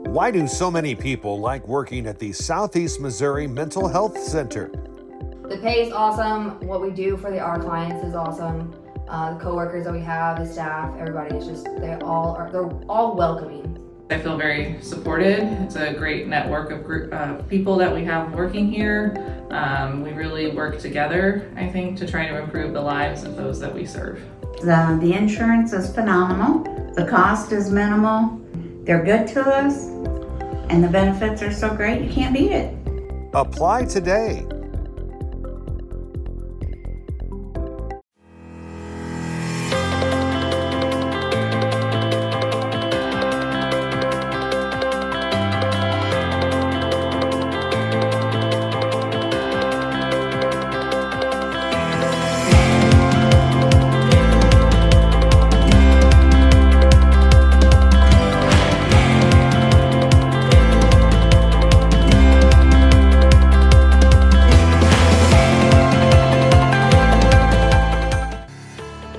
Why do so many people like working at the Southeast Missouri Mental Health Center? The pay is awesome. What we do for our clients is awesome. The coworkers that we have, the staff, everybody is just, they're all welcoming. I feel very supported. It's a great network of people that we have working here. We really work together, I think, to try to improve the lives of those that we serve. The insurance is phenomenal. The cost is minimal. They're good to us. And the benefits are so great, you can't beat it. Apply today.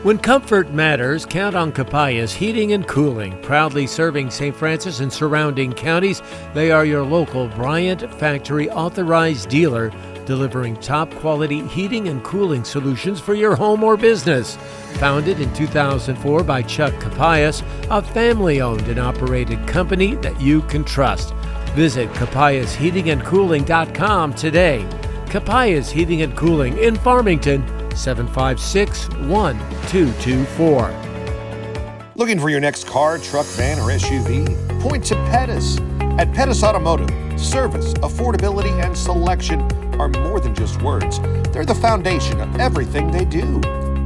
When comfort matters, count on Capayas Heating and Cooling. Proudly serving St. Francis and surrounding counties, they are your local Bryant Factory authorized dealer, delivering top quality heating and cooling solutions for your home or business. Founded in 2004 by Chuck Capayas, a family-owned and operated company that you can trust. Visit capayasheatingandcooling.com today. Capayas Heating and Cooling in Farmington, 756-1224. Looking for your next car, truck, van, or SUV? Point to Pettis. At Pettis Automotive, service, affordability, and selection are more than just words. They're the foundation of everything they do.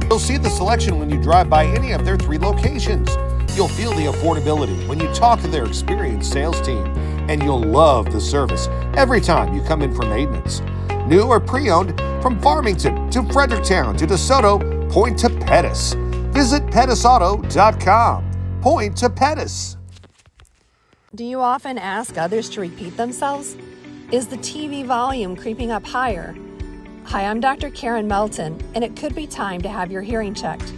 You'll see the selection when you drive by any of their 3 locations. You'll feel the affordability when you talk to their experienced sales team. And you'll love the service every time you come in for maintenance. New or pre-owned, from Farmington to Fredericktown to DeSoto, point to Pettis. Visit pettisauto.com. Point to Pettis. Do you often ask others to repeat themselves? Is the TV volume creeping up higher? Hi, I'm Dr. Karen Melton, and it could be time to have your hearing checked.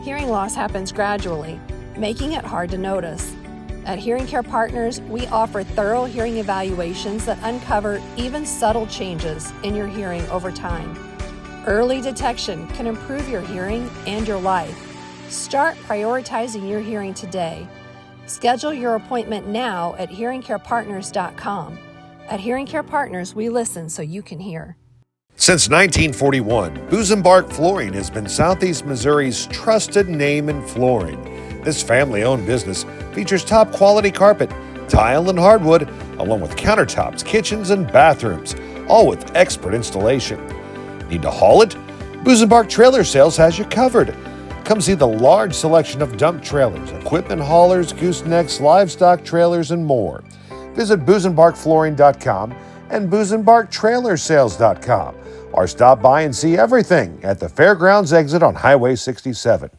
Hearing loss happens gradually, making it hard to notice. At Hearing Care Partners, we offer thorough hearing evaluations that uncover even subtle changes in your hearing over time. Early detection can improve your hearing and your life. Start prioritizing your hearing today. Schedule your appointment now at hearingcarepartners.com. At Hearing Care Partners, we listen so you can hear. Since 1941, Busenbark Flooring has been Southeast Missouri's trusted name in flooring. This family-owned business features top-quality carpet, tile, and hardwood, along with countertops, kitchens, and bathrooms, all with expert installation. Need to haul it? Busenbark Trailer Sales has you covered. Come see the large selection of dump trailers, equipment haulers, goosenecks, livestock trailers, and more. Visit busenbarkflooring.com and busenbarktrailersales.com, or stop by and see everything at the Fairgrounds exit on Highway 67.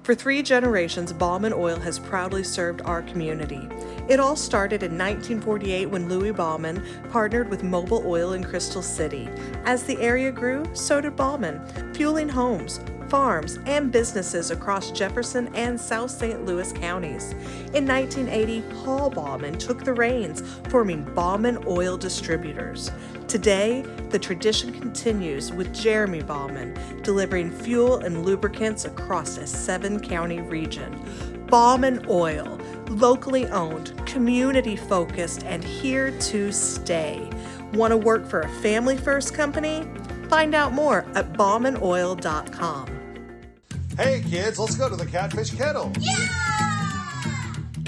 For 3 generations, Baughman Oil has proudly served our community. It all started in 1948 when Louis Baughman partnered with Mobil Oil in Crystal City. As the area grew, so did Baughman, fueling homes, farms, and businesses across Jefferson and South St. Louis counties. In 1980, Paul Baughman took the reins, forming Baughman Oil Distributors. Today, the tradition continues with Jeremy Baughman, delivering fuel and lubricants across a 7-county region. Baughman Oil, locally owned, community-focused, and here to stay. Want to work for a family-first company? Find out more at baughmanoil.com. Hey kids, let's go to the Catfish Kettle. Yeah!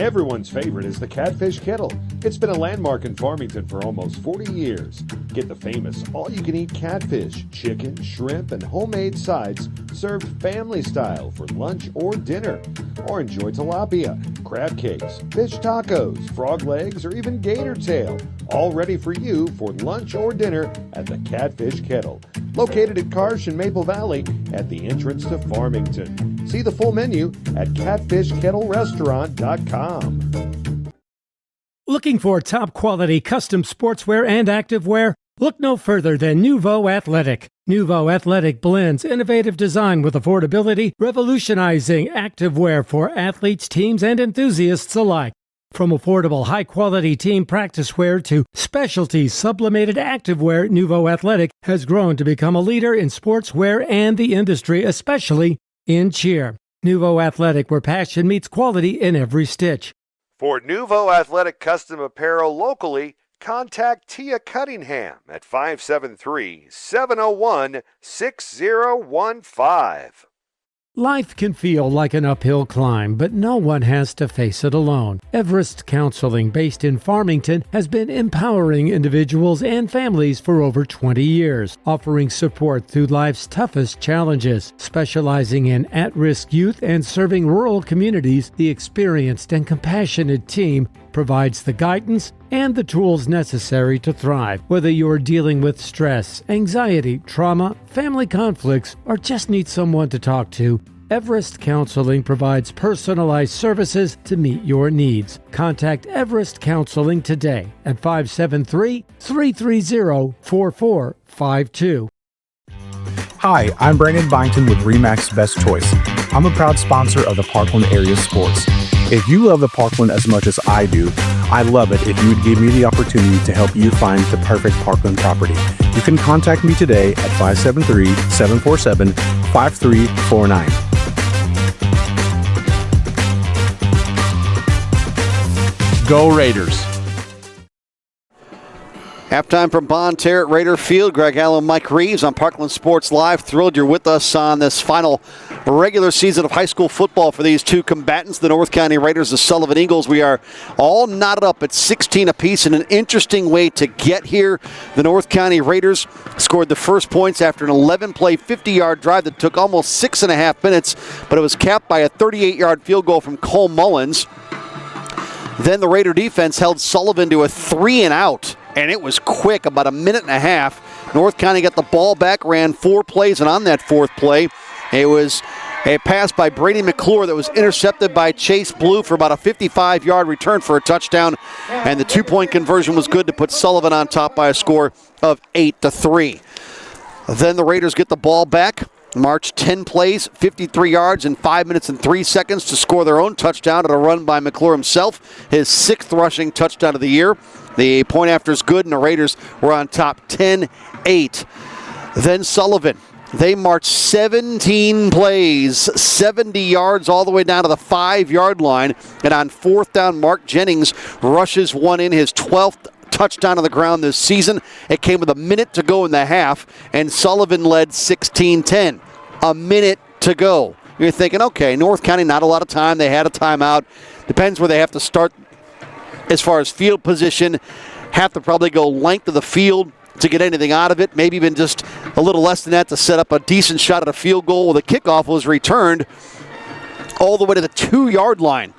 Everyone's favorite is the Catfish Kettle. It's been a landmark in Farmington for almost 40 years. Get the famous all-you-can-eat catfish, chicken, shrimp, and homemade sides served family style for lunch or dinner. Or enjoy tilapia, crab cakes, fish tacos, frog legs, or even gator tail. All ready for you for lunch or dinner at the Catfish Kettle. Located at Karsh and Maple Valley at the entrance to Farmington. See the full menu at catfishkettlerestaurant.com. Looking for top quality custom sportswear and activewear? Look no further than Nouveau Athletic. Nouveau Athletic blends innovative design with affordability, revolutionizing activewear for athletes, teams, and enthusiasts alike. From affordable, high-quality team practice wear to specialty sublimated activewear, Nouveau Athletic has grown to become a leader in sportswear and the industry, especially in cheer. Nouveau Athletic, where passion meets quality in every stitch. For Nouveau Athletic custom apparel locally, contact Tia Cunningham at 573-701-6015. Life can feel like an uphill climb, but no one has to face it alone. Everest Counseling, based in Farmington, has been empowering individuals and families for over 20 years, offering support through life's toughest challenges. Specializing in at-risk youth and serving rural communities, the experienced and compassionate team provides the guidance and the tools necessary to thrive. Whether you're dealing with stress, anxiety, trauma, family conflicts, or just need someone to talk to, Everest Counseling provides personalized services to meet your needs. Contact Everest Counseling today at 573-330-4452. Hi, I'm Brandon Byington with RE/MAX Best Choice. I'm a proud sponsor of the Parkland area sports. If you love the Parkland as much as I do, I'd love it if you would give me the opportunity to help you find the perfect Parkland property. You can contact me today at 573-747-5349. Go Raiders. Halftime from Bon Terre at Raider Field. Greg Allen, Mike Reeves on Parkland Sports Live. Thrilled you're with us on this final regular season of high school football for these two combatants, the North County Raiders, the Sullivan Eagles. We are all knotted up at 16 apiece in an interesting way to get here. The North County Raiders scored the first points after an 11-play, 50-yard drive that took almost 6.5 minutes, but it was capped by a 38-yard field goal from Cole Mullins. Then the Raider defense held Sullivan to a 3-and-out. And it was quick, about a minute and a half. North County got the ball back, ran 4 plays, and on that fourth play, it was a pass by Brady McClure that was intercepted by Chase Blue for about a 55-yard return for a touchdown. And the 2-point conversion was good to put Sullivan on top by a score of 8-3. Then the Raiders get the ball back. March 10 plays, 53 yards in 5 minutes and 3 seconds to score their own touchdown at a run by McClure himself, his 6th rushing touchdown of the year. The point after is good, and the Raiders were on top 10-8. Then Sullivan. They marched 17 plays, 70 yards all the way down to the 5-yard line. And on 4th down, Mark Jennings rushes one in, his 12th touchdown on the ground this season. It came with a minute to go in the half, and Sullivan led 16-10. A minute to go. You're thinking, okay, North County, not a lot of time. They had a timeout. Depends where they have to start as far as field position. Have to probably go length of the field to get anything out of it. Maybe even just a little less than that to set up a decent shot at a field goal. Well, the kickoff was returned all the way to the 2-yard line.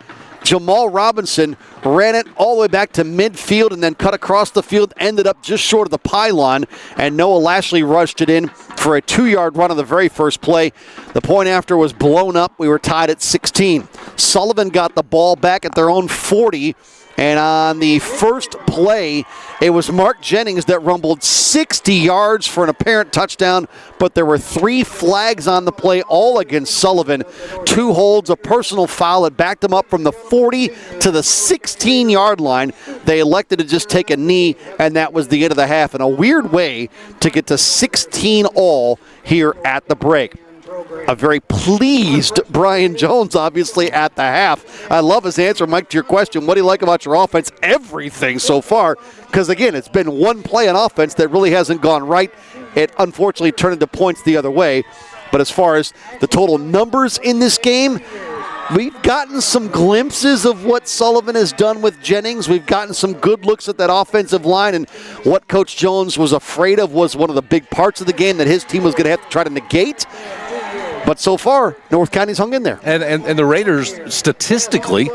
Jamal Robinson ran it all the way back to midfield and then cut across the field, ended up just short of the pylon, and Noah Lashley rushed it in for a 2-yard run on the very first play. The point after was blown up. We were tied at 16. Sullivan got the ball back at their own 40, and on the first play, it was Mark Jennings that rumbled 60 yards for an apparent touchdown, but there were 3 flags on the play, all against Sullivan. 2 holds, a personal foul that backed them up from the 40 to the 16-yard line. They elected to just take a knee, and that was the end of the half. In a weird way to get to 16 all here at the break. A very pleased Brian Jones, obviously, at the half. I love his answer, Mike, to your question. What do you like about your offense? Everything so far, because, again, it's been one play on offense that really hasn't gone right. It unfortunately turned into points the other way. But as far as the total numbers in this game, we've gotten some glimpses of what Sullivan has done with Jennings. We've gotten some good looks at that offensive line, and what Coach Jones was afraid of was one of the big parts of the game that his team was going to have to try to negate. But so far, North County's hung in there. And the Raiders, statistically,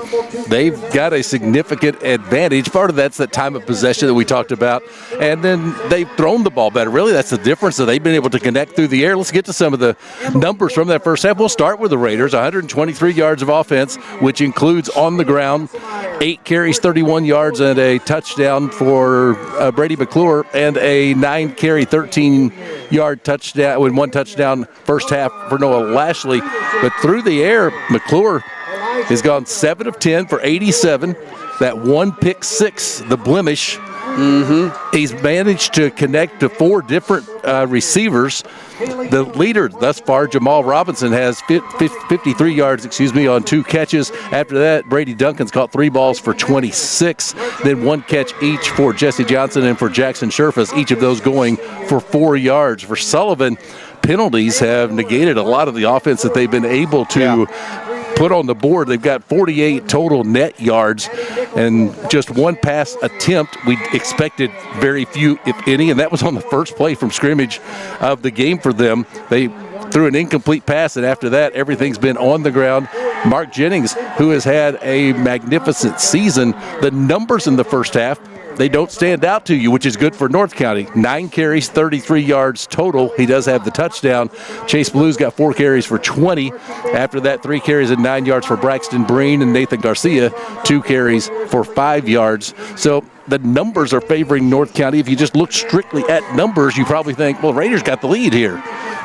they've got a significant advantage. Part of that's that time of possession that we talked about. And then they've thrown the ball better. Really, that's the difference, that they've been able to connect through the air. Let's get to some of the numbers from that first half. We'll start with the Raiders. 123 yards of offense, which includes on the ground 8 carries, 31 yards, and a touchdown for Brady McClure, and a 9-carry, 13-yard touchdown with 1 touchdown first half for Noah Lashley. But through the air, McClure has gone 7 of 10 for 87. That 1 pick six, the blemish. He's managed to connect to 4 different receivers. The leader thus far, Jamal Robinson, has 53 yards, on 2 catches. After that, Brady Duncan's caught 3 balls for 26. Then 1 catch each for Jesse Johnson and for Jackson Sherfus, each of those going for 4 yards. For Sullivan, penalties have negated a lot of the offense that they've been able to put on the board. They've got 48 total net yards and just 1 pass attempt. We expected very few, if any, and that was on the first play from scrimmage of the game for them. They threw an incomplete pass, and after that, everything's been on the ground. Mark Jennings, who has had a magnificent season, the numbers in the first half, they don't stand out to you, which is good for North County. 9 carries, 33 yards total. He does have the touchdown. Chase Blue's got 4 carries for 20. After that, 3 carries and 9 yards for Braxton Breen, and Nathan Garcia, 2 carries for 5 yards. So the numbers are favoring North County. If you just look strictly at numbers, you probably think, well, Raiders got the lead here.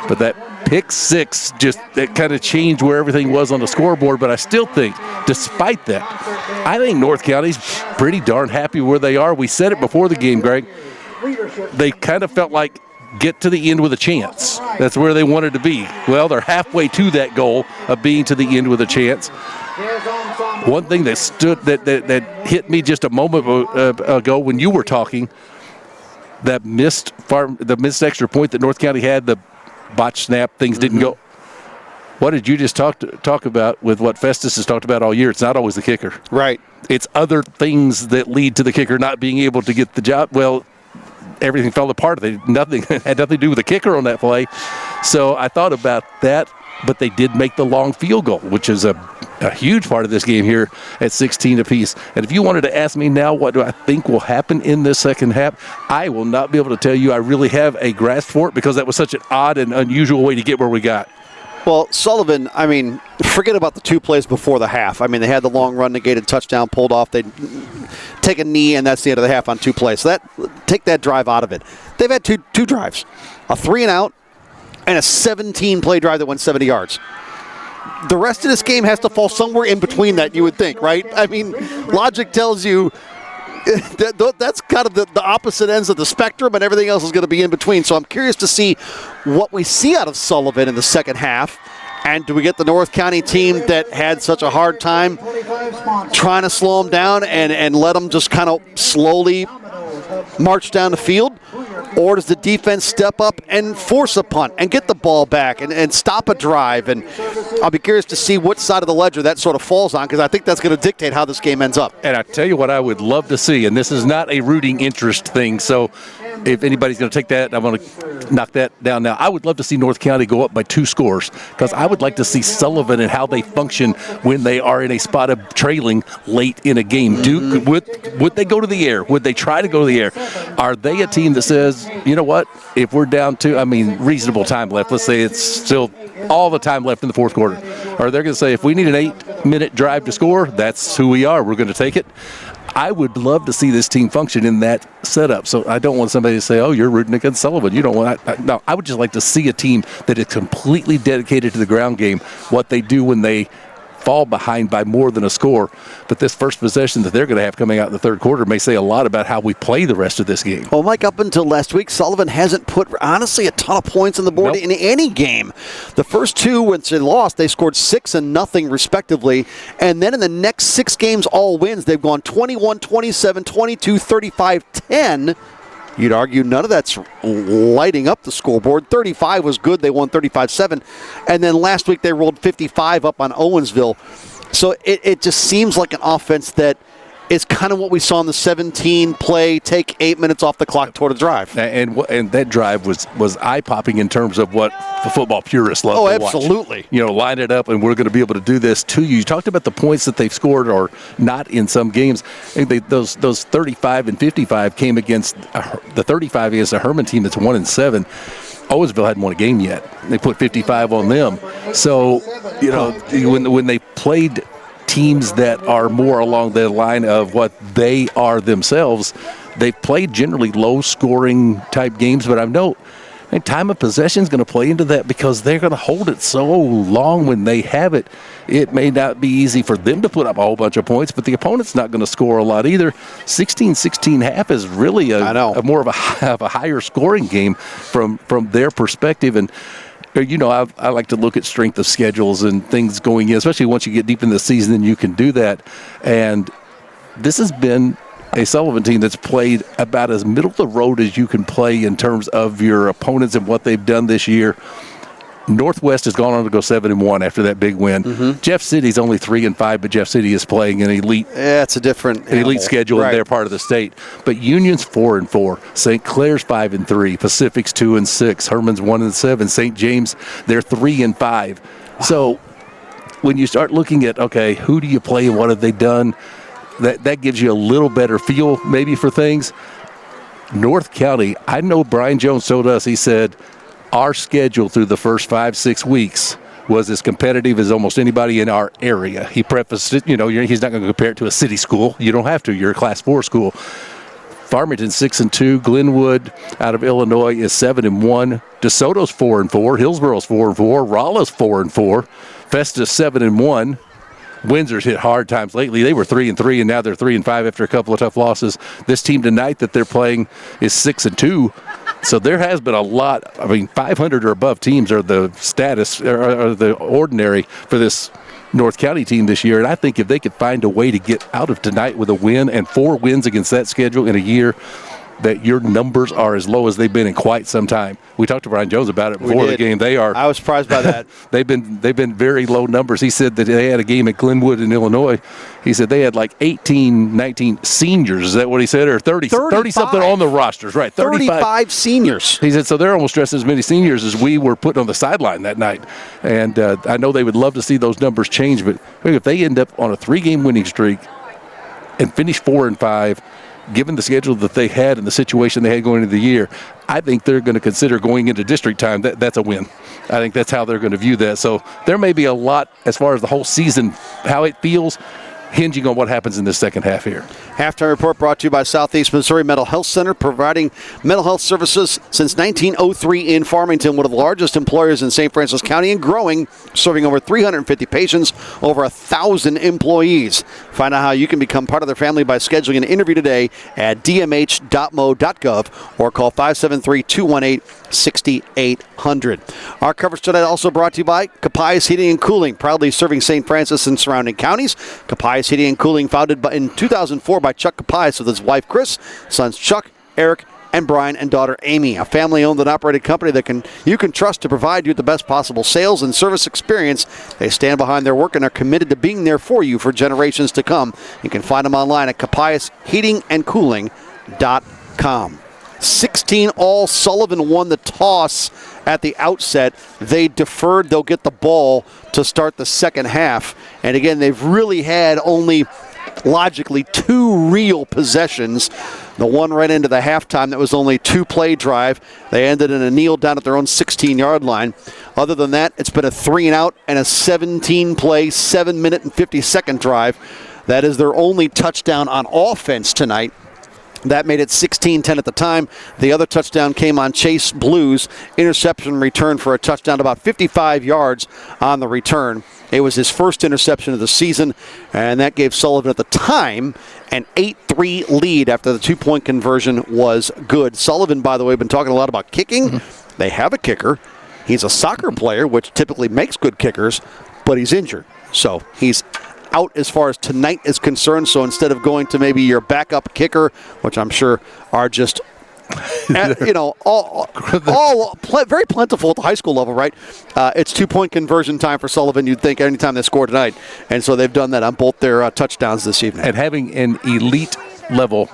But that pick six that kind of changed where everything was on the scoreboard. But I still think, despite that, I think North County's pretty darn happy where they are. We said it before the game, Greg. They kind of felt like get to the end with a chance. That's where they wanted to be. Well, they're halfway to that goal of being to the end with a chance. One thing that hit me just a moment ago when you were talking, that missed extra point that North County had, the botch snap, things didn't go. What did you just talk about with what Festus has talked about all year? It's not always the kicker. Right. It's other things that lead to the kicker not being able to get the job. Well, everything fell apart. Had nothing to do with the kicker on that play. So I thought about that, but they did make the long field goal, which is a huge part of this game here at 16 apiece. And if you wanted to ask me now what do I think will happen in this second half, I will not be able to tell you I really have a grasp for it, because that was such an odd and unusual way to get where we got. Well, Sullivan, forget about the 2 plays before the half. They had the long run, negated touchdown, pulled off. They take a knee, and that's the end of the half on 2 plays. So take that drive out of it. They've had two drives, a 3-and-out and a 17-play drive that went 70 yards. The rest of this game has to fall somewhere in between that, you would think, right? Logic tells you that's kind of the opposite ends of the spectrum, and everything else is going to be in between. So I'm curious to see what we see out of Sullivan in the second half. And do we get the North County team that had such a hard time trying to slow them down and let them just kind of slowly march down the field? Or does the defense step up and force a punt and get the ball back and stop a drive? And I'll be curious to see what side of the ledger that sort of falls on, because I think that's going to dictate how this game ends up. And I tell you what I would love to see, and this is not a rooting interest thing, so if anybody's going to take that, I'm going to knock that down now. I would love to see North County go up by 2 scores, because I would like to see Sullivan and how they function when they are in a spot of trailing late in a game. Would they go to the air? Would they try to go to the air? Are they a team that says, you know what, if we're down to, reasonable time left, let's say it's still all the time left in the fourth quarter, or they're going to say, if we need an 8-minute drive to score, that's who we are, we're going to take it? I would love to see this team function in that setup. So I don't want somebody to say, oh, you're rooting against Sullivan. You don't want no, I would just like to see a team that is completely dedicated to the ground game, what they do when they fall behind by more than a score. But this first possession that they're going to have coming out in the third quarter may say a lot about how we play the rest of this game. Well, Mike, up until last week, Sullivan hasn't put, honestly, a ton of points on the board in any game. The first 2, when they lost, they scored 6 and nothing, respectively. And then in the next 6 games, all wins, they've gone 21, 27, 22, 35, 10. You'd argue none of that's lighting up the scoreboard. 35 was good. They won 35-7. And then last week they rolled 55 up on Owensville. So it just seems like an offense that is kind of what we saw in the 17 play, take 8 minutes off the clock toward a drive. And that drive was eye-popping in terms of what the football purists love to watch. Oh, absolutely. Line it up, and we're going to be able to do this to you. You talked about the points that they've scored or not in some games. I think those 35 and 55 came against the 35 against a Herman team that's 1-7. Owensville hadn't won a game yet. They put 55 on them. So, when they played teams that are more along the line of what they are themselves, they've played generally low-scoring type games, but time of possession is going to play into that because they're going to hold it so long when they have it. It may not be easy for them to put up a whole bunch of points, but the opponent's not going to score a lot either. 16-16 is really a more of a higher scoring game from their perspective. And I like to look at strength of schedules and things going in, especially once you get deep in the season, then you can do that. And this has been a Sullivan team that's played about as middle of the road as you can play in terms of your opponents and what they've done this year. Northwest has gone on to go 7-1 after that big win. Mm-hmm. Jeff City's only 3-5, but Jeff City is playing an elite. Yeah, it's a different elite schedule in their part of the state. But Union's 4-4, St. Clair's 5-3, Pacific's 2-6, Herman's 1-7, St. James they're 3-5. So when you start looking at who do you play and what have they done, that gives you a little better feel maybe for things. North County, I know Brian Jones told us, he said, our schedule through the first 5-6 weeks was as competitive as almost anybody in our area. He prefaced it, he's not going to compare it to a city school. You don't have to. You're a Class 4 school. Farmington 6-2. Glenwood out of Illinois is 7-1. DeSoto's 4-4. Hillsboro's 4-4. Rolla's 4-4. Festus 7-1. Windsor's hit hard times lately. They were 3-3, and now they're 3-5 after a couple of tough losses. This team tonight that they're playing is 6-2. So there has been a lot. 500 or above teams are the status, or the ordinary for this North County team this year. And I think if they could find a way to get out of tonight with a win and 4 wins against that schedule in a year, that your numbers are as low as they've been in quite some time. We talked to Brian Jones about it before the game. I was surprised by that. They've been very low numbers. He said that they had a game at Glenwood in Illinois. He said they had like 18, 19 seniors. Is that what he said? Or 30 something on the rosters, right? 35 seniors. He said, so they're almost dressed as many seniors as we were putting on the sideline that night. And I know they would love to see those numbers change, but if they end up on a 3-game winning streak and finish 4-5, given the schedule that they had and the situation they had going into the year, I think they're going to consider going into district time. That's a win. I think that's how they're going to view that. So there may be a lot as far as the whole season, how it feels, hinging on what happens in this second half here. Halftime report brought to you by Southeast Missouri Mental Health Center, providing mental health services since 1903 in Farmington, one of the largest employers in St. Francis County and growing, serving over 350 patients, over 1,000 employees. Find out how you can become part of their family by scheduling an interview today at dmh.mo.gov or call 573-218-6800. Our coverage tonight also brought to you by Capai's Heating and Cooling, proudly serving St. Francis and surrounding counties. Capai's Heating and Cooling, founded in 2004 by Chuck Capais with his wife Chris, sons Chuck, Eric, and Brian, and daughter Amy. A family-owned and operated company that you can trust to provide you with the best possible sales and service experience. They stand behind their work and are committed to being there for you for generations to come. You can find them online at capaisheatingandcooling.com. 16 all. Sullivan won the toss at the outset. They deferred. They'll get the ball to start the second half. And again, they've really had only logically 2 real possessions. The one right into the halftime that was only 2-play drive. They ended in a kneel down at their own 16-yard line. Other than that, it's been a 3-and-out and a 17-play, 7-minute and 50-second drive. That is their only touchdown on offense tonight. That made it 16-10 at the time. The other touchdown came on Chase Blue's interception return for a touchdown, about 55 yards on the return. It was his first interception of the season, and that gave Sullivan at the time an 8-3 lead after the 2-point conversion was good. Sullivan, by the way, been talking a lot about kicking. Mm-hmm. They have a kicker. He's a soccer player, which typically makes good kickers, but he's injured. So he's out as far as tonight is concerned. So instead of going to maybe your backup kicker, which I'm sure are just very plentiful at the high school level, right? It's 2-point conversion time for Sullivan, you'd think, anytime they score tonight. And so they've done that on both their touchdowns this evening. And having an elite level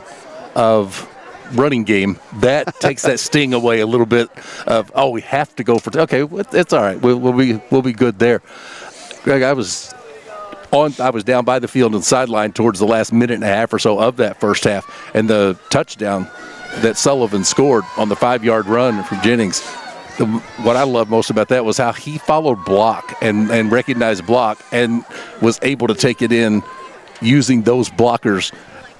of running game, that takes that sting away a little bit of, we have to go for okay, it's all right. We'll be good there. Greg, I was down by the field and sideline towards the last minute and a half or so of that first half, and the touchdown that Sullivan scored on the 5-yard run from Jennings. What I love most about that was how he followed block and recognized block and was able to take it in using those blockers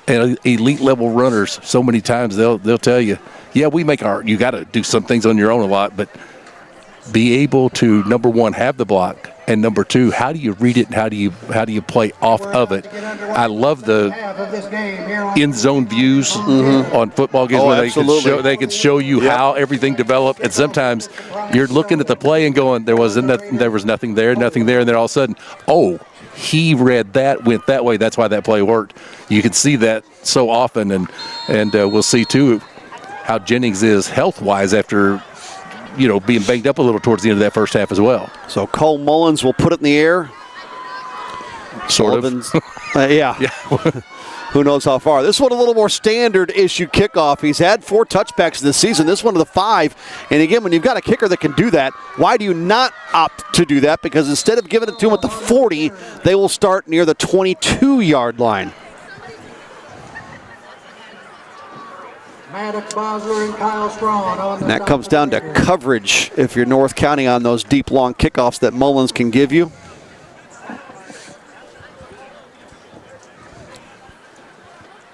and elite level runners. So many times they'll tell you, you got to do some things on your own a lot, but be able to, number one, have the block, and number two, how do you read it and how do you play off of it? I love the end zone views on football games where they can show you how everything developed, and sometimes you're looking at the play and going, there was nothing there, and then all of a sudden, he read that, went that way, that's why that play worked. You can see that so often, and we'll see too how Jennings is health-wise after being banged up a little towards the end of that first half as well. So Cole Mullins will put it in the air. Sort of. Yeah. Who knows how far. This one a little more standard issue kickoff. He's had 4 touchbacks this season. This one of the 5. And again, when you've got a kicker that can do that, why do you not opt to do that? Because instead of giving it to him at the 40, they will start near the 22-yard line. And that comes down to coverage if you're North County on those deep, long kickoffs that Mullins can give you.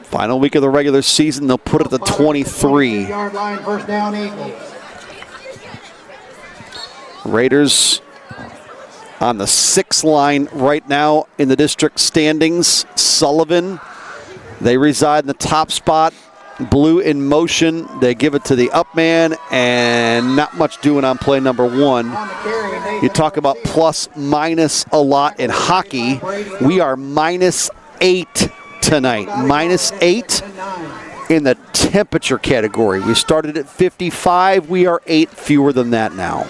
Final week of the regular season, they'll put it at the 23. First down, Eagles. Raiders on the 6 line right now in the district standings. Sullivan, they reside in the top spot. Blue in motion. They give it to the up man, and not much doing on play number 1. You talk about plus minus a lot in hockey. We are -8 tonight. -8 in the temperature category. We started at 55. We are 8 fewer than that now.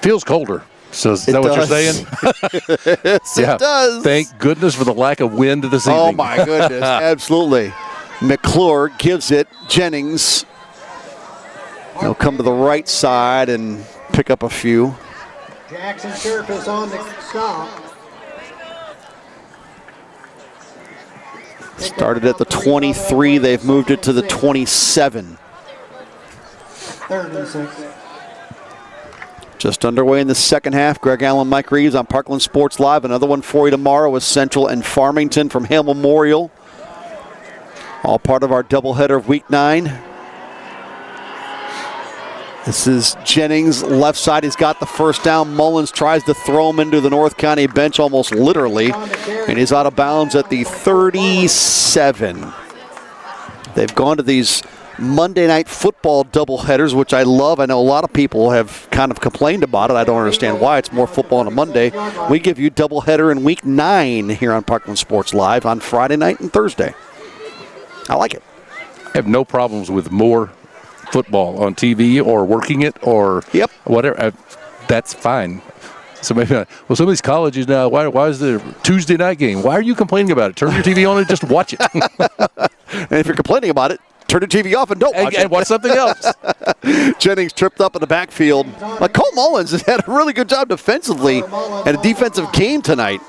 Feels colder. So is that what you're saying? Yes, it does. Thank goodness for the lack of wind this evening. Oh, my goodness. Absolutely. McClure gives it. Jennings. He'll come to the right side and pick up a few. Jackson Scherf is on the stop. Started at the 23. They've moved it to the 27. 36. Just underway in the second half. Greg Allen, Mike Reeves on Parkland Sports Live. Another one for you tomorrow with Central and Farmington from Hale Memorial. All part of our doubleheader of Week 9. This is Jennings, left side. He's got the first down. Mullins tries to throw him into the North County bench almost literally. And he's out of bounds at the 37. They've gone to these Monday Night Football doubleheaders, which I love. I know a lot of people have kind of complained about it. I don't understand why. It's more football on a Monday. We give you doubleheader in Week 9 here on Parkland Sports Live on Friday night and Thursday. I like it. I have no problems with more football on TV or working it or whatever. That's fine. So maybe some of these colleges now, why is there a Tuesday night game? Why are you complaining about it? Turn your TV on and just watch it. And if you're complaining about it, turn your TV off and don't watch it. And watch something else. Jennings tripped up in the backfield. Cole Mullins has had a really good job defensively and a defensive game tonight.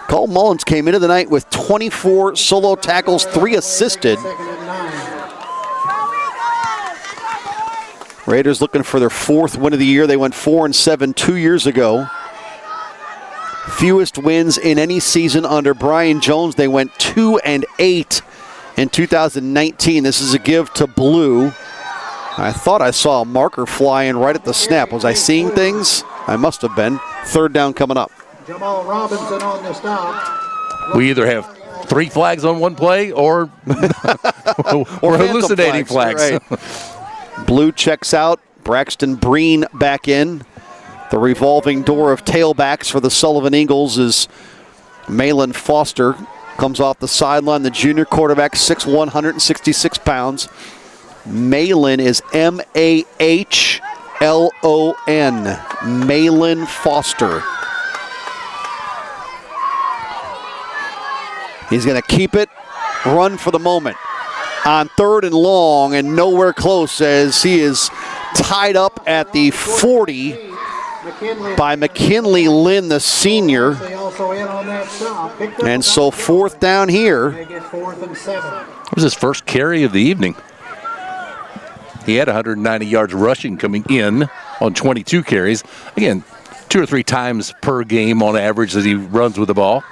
Cole Mullins came into the night with 24 solo tackles, 3 assisted. Raiders looking for their 4th win of the year. They went 4-7 2 years ago. Fewest wins in any season under Brian Jones. They went 2-8 in 2019. This is a give to Blue. I thought I saw a marker flying right at the snap. Was I seeing things? I must have been. 3rd down coming up. Jamal Robinson on the stop. We either have 3 flags on one play or we're hallucinating flags. Right. Blue checks out. Braxton Breen back in. The revolving door of tailbacks for the Sullivan Eagles is Malin Foster comes off the sideline. The junior quarterback, 6'1", 166 pounds. Malin is M-A-H-L-O-N. Malin Foster. He's going to keep it, run for the moment. On 3rd and long and nowhere close as he is tied up at the 40 by McKinley Lynn, the senior. And so 4th down here. It was his first carry of the evening. He had 190 yards rushing coming in on 22 carries. Again, 2 or 3 times per game on average that he runs with the ball.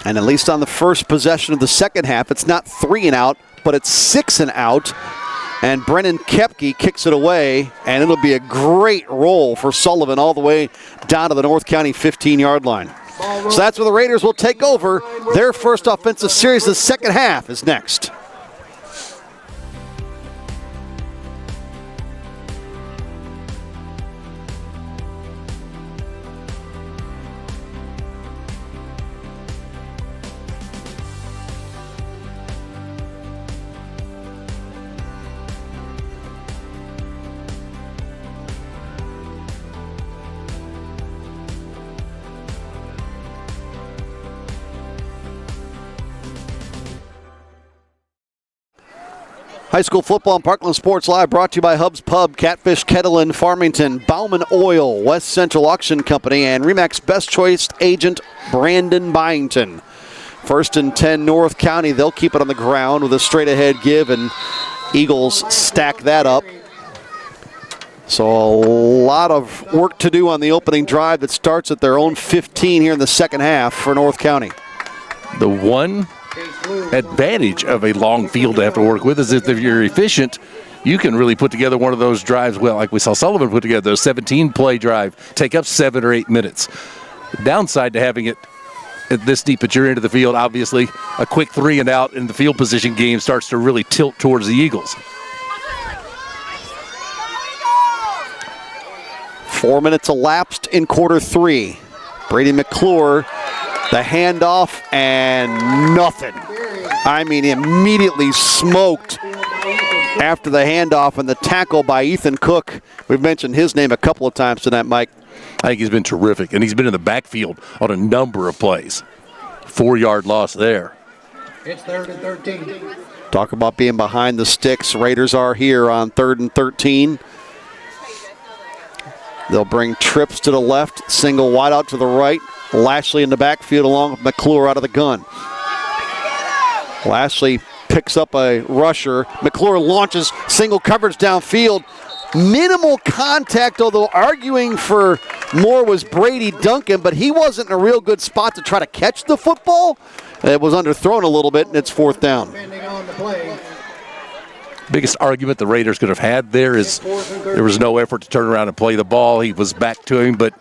And at least on the first possession of the second half, it's not 3 and out, but it's 6 and out. And Brennan Kepke kicks it away, and it'll be a great roll for Sullivan all the way down to the North County 15-yard line. So that's where the Raiders will take over. Their first offensive series. The second half is next. High school football on Parkland Sports Live brought to you by Hub's Pub, Catfish Kettle in Farmington, Bauman Oil, West Central Auction Company, and RE/MAX Best Choice agent Brandon Byington. 1st and 10 North County. They'll keep it on the ground with a straight ahead give, and Eagles stack that up. So a lot of work to do on the opening drive that starts at their own 15 here in the second half for North County. The one advantage of a long field to have to work with is if you're efficient, you can really put together one of those drives, well, like we saw Sullivan put together, those 17-play drive, take up 7 or 8 minutes. The downside to having it this deep at your end of the field, obviously, a quick 3 and out in the field position game starts to really tilt towards the Eagles. 4 minutes elapsed in quarter 3. Brady McClure, the handoff, and nothing. I mean, immediately smoked after the handoff and the tackle by Ethan Cook. We've mentioned his name a couple of times tonight, Mike. I think he's been terrific, and he's been in the backfield on a number of plays. 4-yard loss there. It's 3rd and 13. Talk about being behind the sticks. Raiders are here on 3rd and 13. They'll bring trips to the left, single wide out to the right. Lashley in the backfield along with McClure out of the gun. Lashley picks up a rusher. McClure launches single coverage downfield. Minimal contact, although arguing for more was Brady Duncan, but he wasn't in a real good spot to try to catch the football. It was underthrown a little bit, and it's 4th down. Biggest argument the Raiders could have had there is there was no effort to turn around and play the ball. He was back to him, but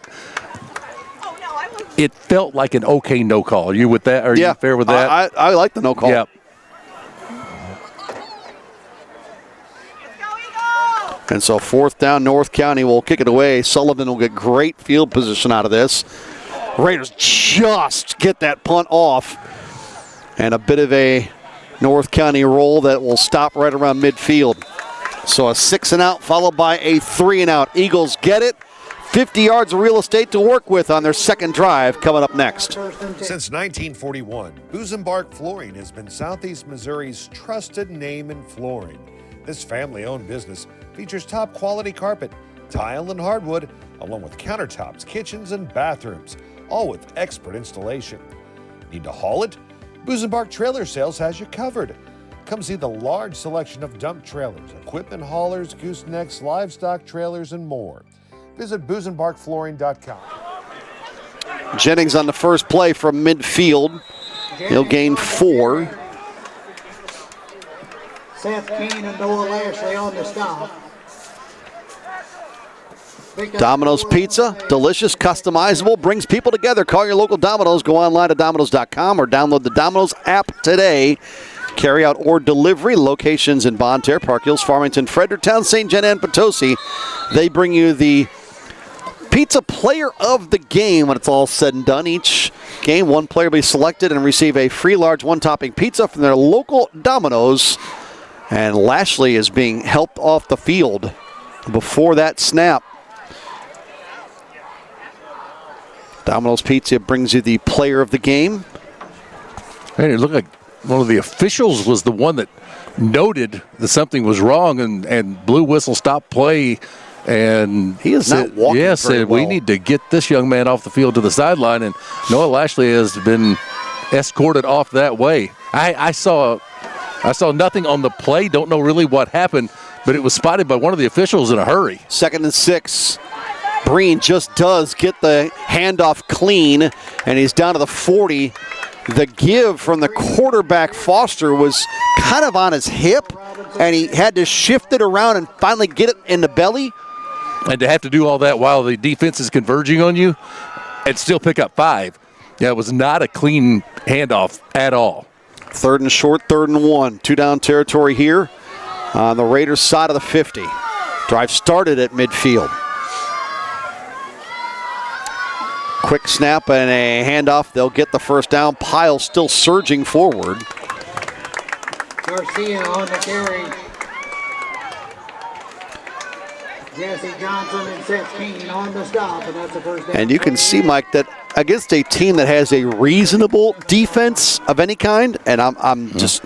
it felt like an okay no call. Are you with that? Are you fair with that? I like the no call. Yeah. And so 4th down, North County will kick it away. Sullivan will get great field position out of this. Raiders just get that punt off. And a bit of a North County roll that will stop right around midfield. So a 6 and out followed by a 3 and out. Eagles get it. 50 yards of real estate to work with on their second drive coming up next. Since 1941, Busenbark Flooring has been Southeast Missouri's trusted name in flooring. This family-owned business features top quality carpet, tile, and hardwood, along with countertops, kitchens, and bathrooms, all with expert installation. Need to haul it? Busenbark Trailer Sales has you covered. Come see the large selection of dump trailers, equipment haulers, goosenecks, livestock trailers, and more. Visit busenbarkflooring.com. Jennings on the first play from midfield. He'll gain 4. Seth Keene and Noah Lashley on the stop. Domino's Pizza, delicious, customizable, brings people together. Call your local Domino's. Go online to Domino's.com or download the Domino's app today. Carry out or delivery. Locations in Bonne Terre, Park Hills, Farmington, Fredericktown, St. John, and Potosi. They bring you the Pizza Player of the Game when it's all said and done. Each game. One player will be selected and receive a free large one-topping pizza from their local Domino's. And Lashley is being helped off the field before that snap. Domino's Pizza brings you the player of the game. And it looked like one of the officials was the one that noted that something was wrong and blue whistle stopped play. And he is not walking very said, well. We need to get this young man off the field to the sideline. And Noah Lashley has been escorted off that way. I saw nothing on the play. Don't know really what happened, but it was spotted by one of the officials in a hurry. 2nd and 6. Breen just does get the handoff clean, and he's down to the 40. The give from the quarterback, Foster, was kind of on his hip, and he had to shift it around and finally get it in the belly. And to have to do all that while the defense is converging on you and still pick up 5. Yeah, it was not a clean handoff at all. 3rd and short, 3rd and 1. 2-down territory here on the Raiders' side of the 50. Drive started at midfield. Quick snap and a handoff. They'll get the first down. Pyle still surging forward. Garcia on the carry. Jesse Johnson and Seth Keene on the stop, and that's the first down. And you can see, Mike, that against a team that has a reasonable defense of any kind, and I'm just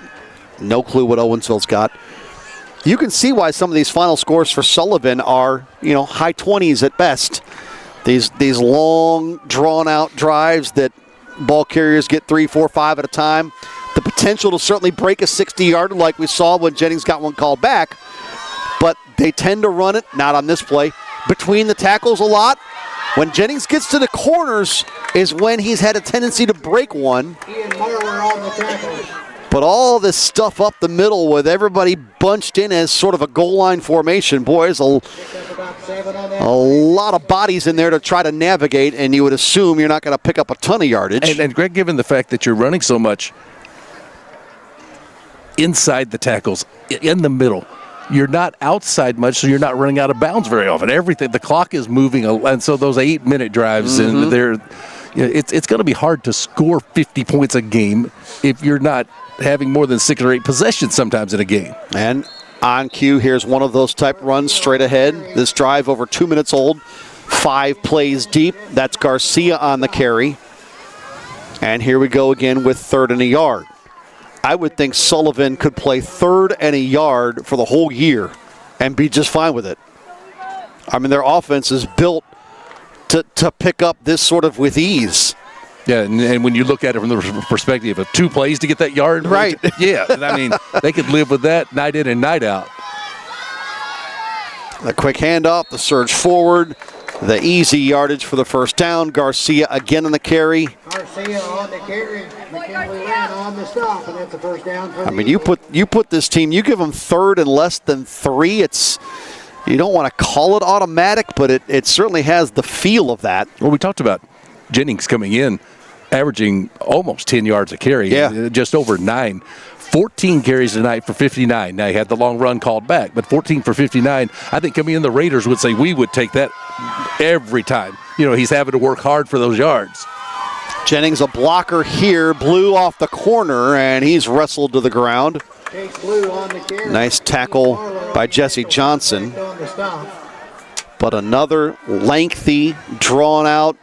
no clue what Owensville's got. You can see why some of these final scores for Sullivan are, high 20s at best. These long, drawn-out drives that ball carriers get 3, 4, 5 at a time. The potential to certainly break a 60-yarder like we saw when Jennings got one called back. But they tend to run it, not on this play, between the tackles a lot. When Jennings gets to the corners is when he's had a tendency to break one. Ian Marler on the tackle. But all this stuff up the middle with everybody bunched in as sort of a goal line formation, boy, there's a lot of bodies in there to try to navigate, and you would assume you're not going to pick up a ton of yardage. And Greg, given the fact that you're running so much inside the tackles, in the middle, you're not outside much, so you're not running out of bounds very often. The clock is moving, and so those 8-minute drives, and it's going to be hard to score 50 points a game if you're not having more than 6 or 8 possessions sometimes in a game. And on cue, here's one of those type runs straight ahead. This drive over 2 minutes old, 5 plays deep. That's Garcia on the carry. And here we go again with 3rd and a yard. I would think Sullivan could play 3rd and a yard for the whole year and be just fine with it. I mean, their offense is built to pick up this sort of with ease. Yeah, and when you look at it from the perspective of 2 plays to get that yard, right? Yeah, I mean, they could live with that night in and night out. The quick handoff, the surge forward, the easy yardage for the first down. Garcia again on the carry. Garcia on the carry. McKinley Lynn on the stop, and that's the first down. I mean, you put this team, you give them 3rd and less than 3. You don't want to call it automatic, but it certainly has the feel of that. Well, we talked about Jennings coming in, averaging almost 10 yards a carry, just over 9. 14 carries tonight for 59. Now, he had the long run called back, but 14 for 59. I think coming in, the Raiders would say we would take that every time. He's having to work hard for those yards. Jennings, a blocker here, blew off the corner, and he's wrestled to the ground. Nice tackle by Jesse Johnson. But another lengthy, drawn out,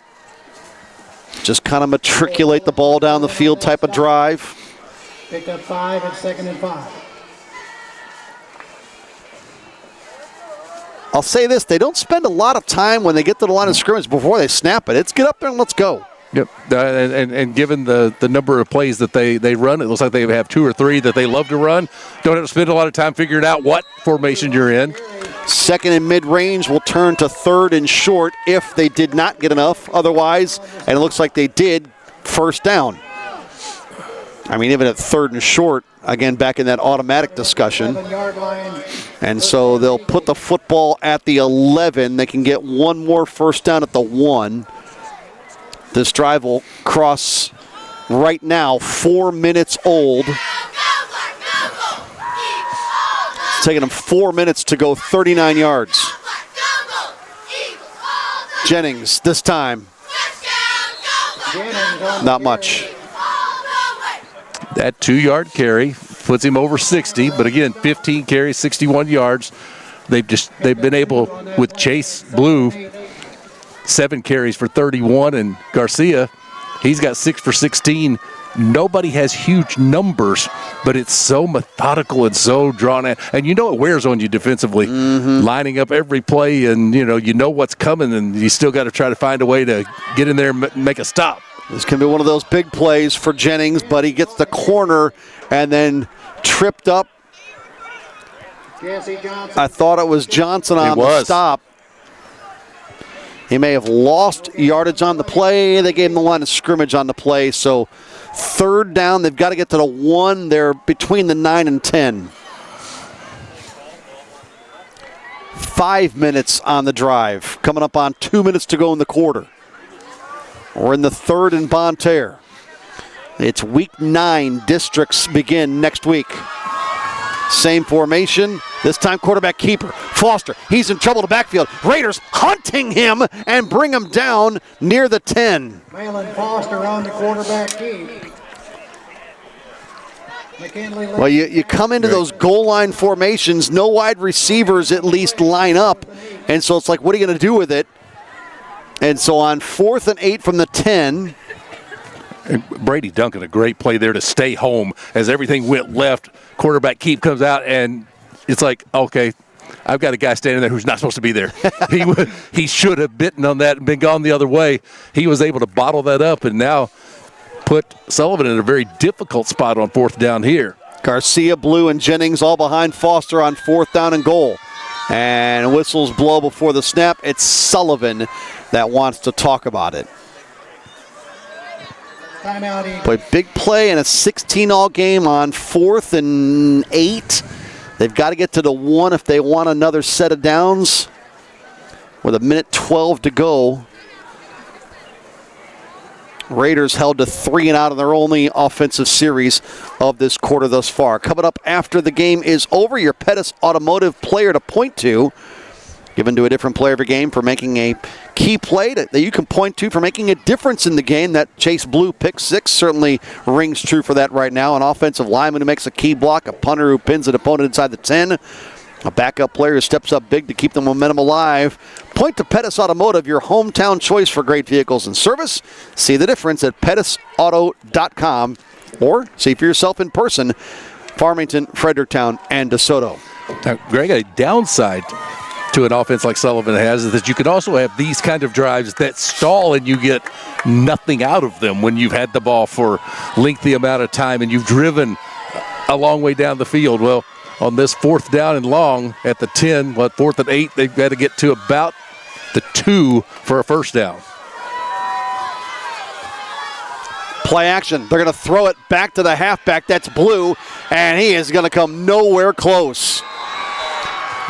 just kind of matriculate the ball down the field type of drive. Picked up 5 at 2nd and 5. I'll say this, they don't spend a lot of time when they get to the line of scrimmage before they snap it. It's get up there and let's go. Yep, and given the number of plays that they run, it looks like they have 2 or 3 that they love to run. Don't have to spend a lot of time figuring out what formation you're in. 2nd and mid-range will turn to 3rd and short if they did not get enough otherwise, and it looks like they did, first down. I mean, even at 3rd and short, again, back in that automatic discussion. And so they'll put the football at the 11. They can get one more first down at the 1. This drive will cross right now 4 minutes old. It's taking them 4 minutes to go 39 yards. Jennings this time. Not much. That 2-yard carry puts him over 60, but again, 15 carries, 61 yards. They've been able, with Chase Blue, 7 carries for 31, and Garcia, he's got 6 for 16. Nobody has huge numbers, but it's so methodical and so drawn out. And it wears on you defensively, lining up every play, and you know what's coming, and you still got to try to find a way to get in there and make a stop. This can be one of those big plays for Jennings, but he gets the corner and then tripped up. I thought it was Johnson on the stop. He may have lost yardage on the play. They gave him the line of scrimmage on the play. So 3rd down, they've got to get to the 1. They're between the 9 and 10. 5 minutes on the drive. Coming up on 2 minutes to go in the quarter. We're in the 3rd in Bonne Terre. It's week 9. Districts begin next week. Same formation. This time quarterback keeper. Foster, he's in trouble in the backfield. Raiders hunting him and bring him down near the 10. Malin Foster on the quarterback keep. Well, you come into those goal line formations, no wide receivers at least line up. And so it's like, what are you going to do with it? And so on 4th and 8 from the 10. And Brady Duncan, a great play there to stay home as everything went left. Quarterback keep comes out, and it's like, okay, I've got a guy standing there who's not supposed to be there. He should have bitten on that and been gone the other way. He was able to bottle that up and now put Sullivan in a very difficult spot on 4th down here. Garcia, Blue, and Jennings all behind Foster on 4th down and goal. And whistles blow before the snap. It's Sullivan that wants to talk about it. Boy, big play in a 16-all game on 4th and 8. They've got to get to the 1 if they want another set of downs. With 1:12 to go. Raiders held to 3 and out on their only offensive series of this quarter thus far. Coming up after the game is over, your Pettis Automotive player to point to. Given to a different player every game for making a key play that you can point to for making a difference in the game. That Chase Blue pick 6 certainly rings true for that right now. An offensive lineman who makes a key block, a punter who pins an opponent inside the 10, a backup player who steps up big to keep the momentum alive. Point to Pettis Automotive, your hometown choice for great vehicles and service. See the difference at pettisauto.com or see for yourself in person, Farmington, Fredericktown, and DeSoto. Now, Greg, a downside to an offense like Sullivan has is that you can also have these kind of drives that stall and you get nothing out of them when you've had the ball for lengthy amount of time and you've driven a long way down the field. Well, on this 4th down and long at the 10, 4th and 8, they've got to get to about the 2 for a 1st down. Play action. They're going to throw it back to the halfback. That's Blue, and he is going to come nowhere close.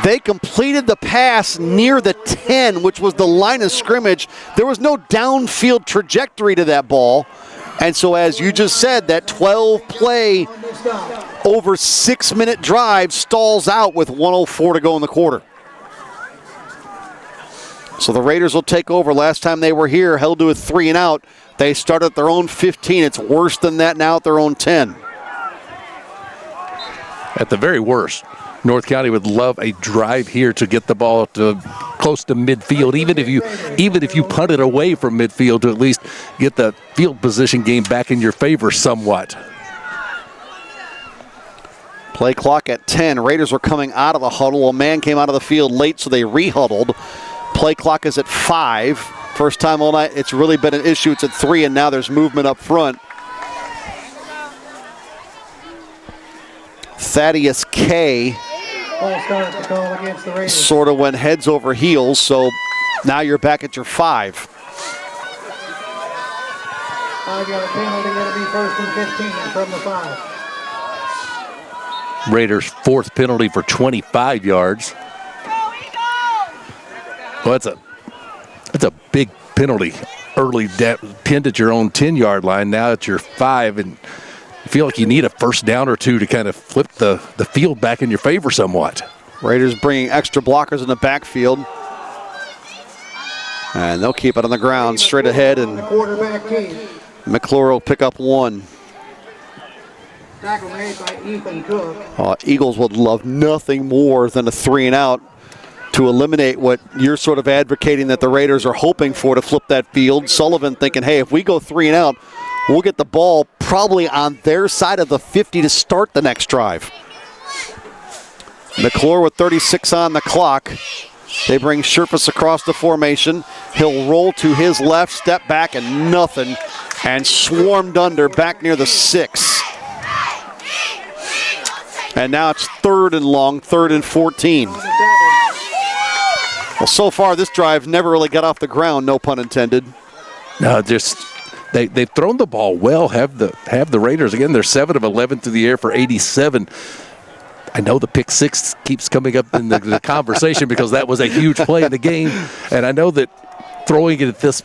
They completed the pass near the 10, which was the line of scrimmage. There was no downfield trajectory to that ball. And so as you just said, that 12-play, over 6-minute drive stalls out with 1:04 to go in the quarter. So the Raiders will take over. Last time they were here, held to a 3 and out. They start at their own 15. It's worse than that now at their own 10. At the very worst, North County would love a drive here to get the ball to close to midfield, even if you punt it away from midfield to at least get the field position game back in your favor somewhat. Play clock at 10. Raiders were coming out of the huddle. A man came out of the field late, so they re-huddled. Play clock is at 5. First time all night it's really been an issue. It's at 3, and now there's movement up front. Thaddeus K sort of went heads over heels, so now you're back at your 5. 5-yard penalty, it'll be 1st and 15 from the 5. Raiders' 4th penalty for 25 yards. Well, that's a big penalty. Early pinned at your own 10-yard line. Now at your 5, and you feel like you need a 1st down or 2 to kind of flip the field back in your favor somewhat. Raiders bringing extra blockers in the backfield. And they'll keep it on the ground straight ahead, and Quarterback King. McClure will pick up 1. Tackle made by Ethan Cook. Eagles would love nothing more than a 3 and out to eliminate what you're sort of advocating that the Raiders are hoping for, to flip that field. Sullivan thinking, hey, if we go 3 and out, we'll get the ball probably on their side of the 50 to start the next drive. McClure with 36 on the clock. They bring Sherpas across the formation. He'll roll to his left, step back, and nothing. And swarmed under back near the 6. And now it's 3rd and long, 3rd and 14. Well, so far this drive never really got off the ground, no pun intended. No, just they've thrown the ball well. Have the Raiders again? They're 7 of 11 through the air for 87. I know the pick 6 keeps coming up in the conversation because that was a huge play in the game, and I know that throwing it at this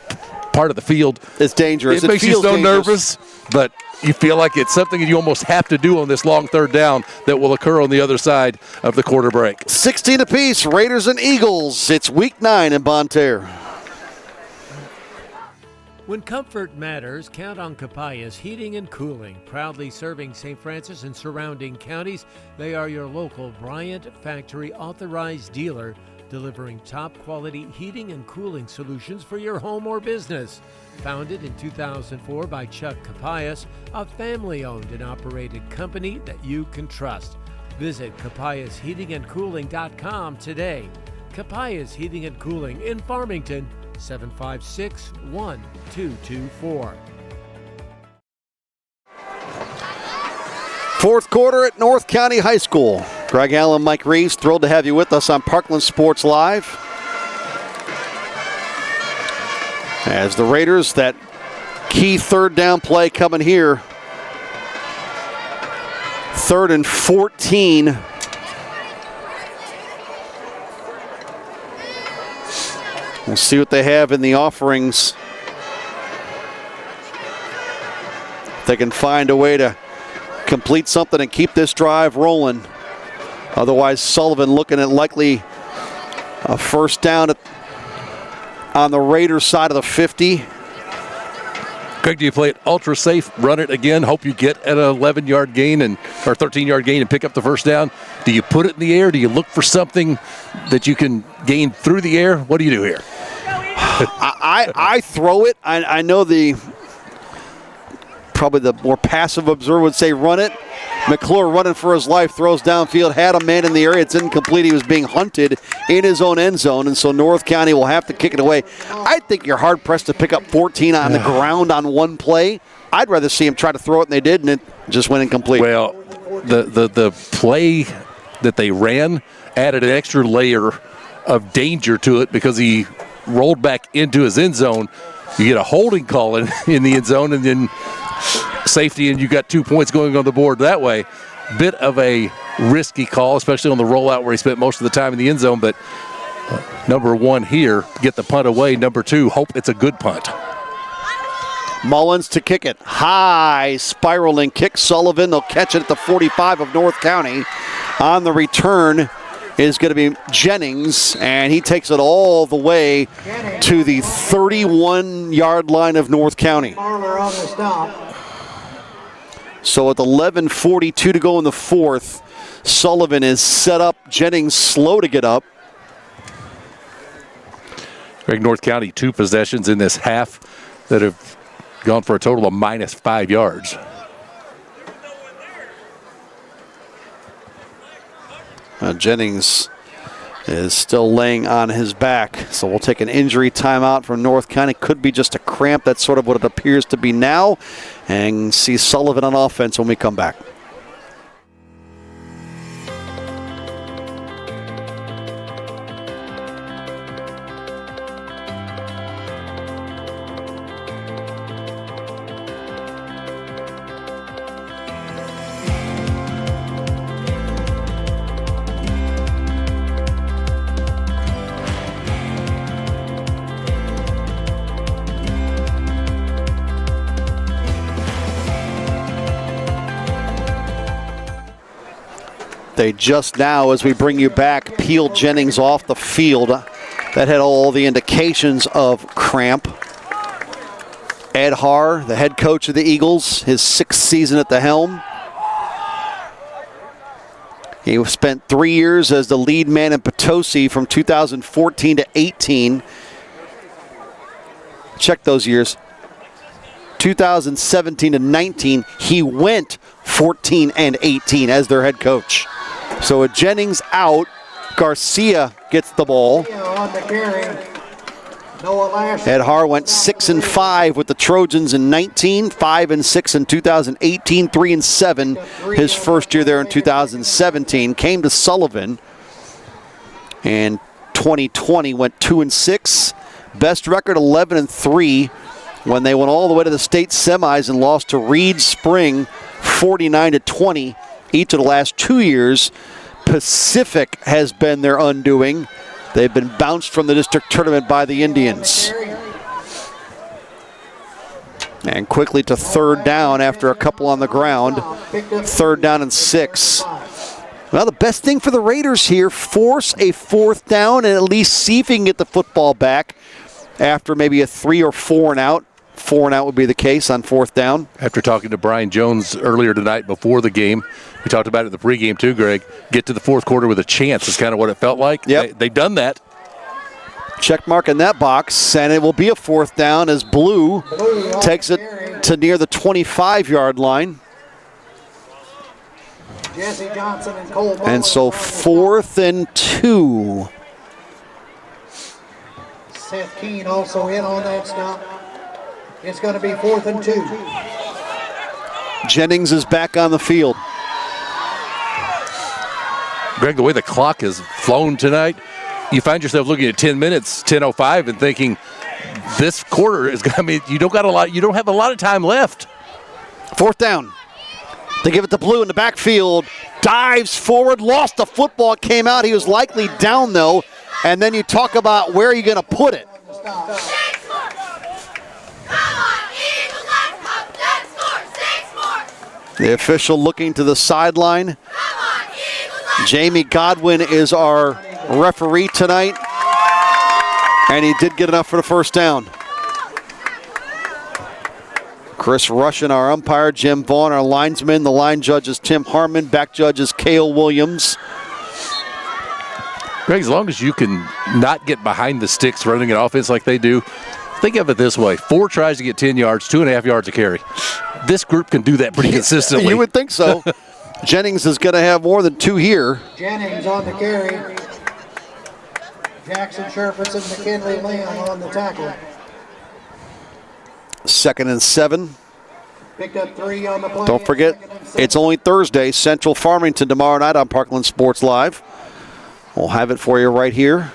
part of the field is dangerous. It makes you so nervous, but you feel like it's something you almost have to do on this long 3rd down that will occur on the other side of the quarter break. 16 apiece, Raiders and Eagles. It's week 9 in Bonne Terre. When comfort matters, count on Capayas Heating and Cooling. Proudly serving St. Francis and surrounding counties, they are your local Bryant Factory authorized dealer, delivering top-quality heating and cooling solutions for your home or business. Founded in 2004 by Chuck Capayas, a family-owned and operated company that you can trust. Visit capayasheatingandcooling.com today. Capayas Heating and Cooling in Farmington, 756-1224. Fourth quarter at North County High School. Greg Allen, Mike Reeves, thrilled to have you with us on Parkland Sports Live. As the Raiders, that key 3rd down play coming here. 3rd and 14. We'll see what they have in the offerings. If they can find a way to complete something and keep this drive rolling. Otherwise, Sullivan looking at likely a 1st down on the Raiders side of the 50. Greg, do you play it ultra safe, run it again, hope you get an 11-yard gain or 13-yard gain and pick up the 1st down? Do you put it in the air? Do you look for something that you can gain through the air? What do you do here? I throw it. I know probably the more passive observer would say run it. McClure running for his life, throws downfield, had a man in the area. It's incomplete. He was being hunted in his own end zone, and so North County will have to kick it away. I think you're hard-pressed to pick up 14 on the ground on one play. I'd rather see him try to throw it, and they did, and it just went incomplete. Well, the play that they ran added an extra layer of danger to it because he rolled back into his end zone. You get a holding call in the end zone, and then safety, and you got 2 points going on the board that way. Bit of a risky call, especially on the rollout where he spent most of the time in the end zone. But number 1 here, get the punt away. Number 2, hope it's a good punt. Mullins to kick it. High spiraling kick. Sullivan, they'll catch it at the 45 of North County. On the return is going to be Jennings, and he takes it all the way to the 31-yard line of North County. Marler on the stop. So with 11:42 to go in the 4th, Sullivan is set up. Jennings slow to get up. Greg, North County 2 possessions in this half that have gone for a total of -5 yards. Jennings is still laying on his back, so we'll take an injury timeout from North County. Could be just a cramp. That's sort of what it appears to be now. And see Sullivan on offense when we come back. They just now, as we bring you back, peeled Jennings off the field That had all the indications of cramp. Ed Haar, the head coach of the Eagles, his 6th season at the helm. He spent 3 years as the lead man in Potosi from 2014 to 18. Check those years. 2017 to 19, he went 14 and 18 as their head coach. So with Jennings out, Garcia gets the ball. Ed Haar went 6 and 5 with the Trojans in 19, 5 and 6 in 2018, 3 and 7 his first year there in 2017. Came to Sullivan and 2020 went 2 and 6. Best record 11 and 3 when they went all the way to the state semis and lost to Reed Spring 49 to 20 each of the last 2 years. Pacific has been their undoing. They've been bounced from the district tournament by the Indians. And quickly to 3rd down after a couple on the ground. 3rd down and 6. Well, the best thing for the Raiders here, force a 4th down and at least see if he can get the football back after maybe a 3 or 4 and out. 4 and out would be the case on 4th down. After talking to Brian Jones earlier tonight before the game, we talked about it in the pregame too, Greg. Get to the 4th quarter with a chance is kind of what it felt like. Yep. They've done that. Check mark in that box, and it will be a 4th down as Blue takes it to near the 25-yard line. Jesse Johnson and Cole And so 4th and 2. Seth Keene also in on that stop. It's going to be 4th and 2. Jennings is back on the field. Greg, the way the clock has flown tonight, you find yourself looking at 10 minutes, 10:05, and thinking this quarter is going to mean you don't have a lot of time left. 4th down. They give it to Blue in the backfield. Dives forward, lost the football. It came out. He was likely down, though. And then you talk about where are you going to put it. The official looking to the sideline. Jamie Godwin is our referee tonight. And he did get enough for the 1st down. Chris Rushin, our umpire. Jim Vaughn, our linesman. The line judge is Tim Harmon. Back judge is Cale Williams. Greg, as long as you can not get behind the sticks running an offense like they do, think of it this way. 4 tries to get 10 yards, 2.5 yards a carry. This group can do that pretty consistently. You would think so. Jennings is going to have more than 2 here. Jennings on the carry. Jackson Sherfitz and McKinley Leon on the tackle. 2nd and 7. Picked up 3 on the play. Don't forget, it's only Thursday. Central Farmington tomorrow night on Parkland Sports Live. We'll have it for you right here.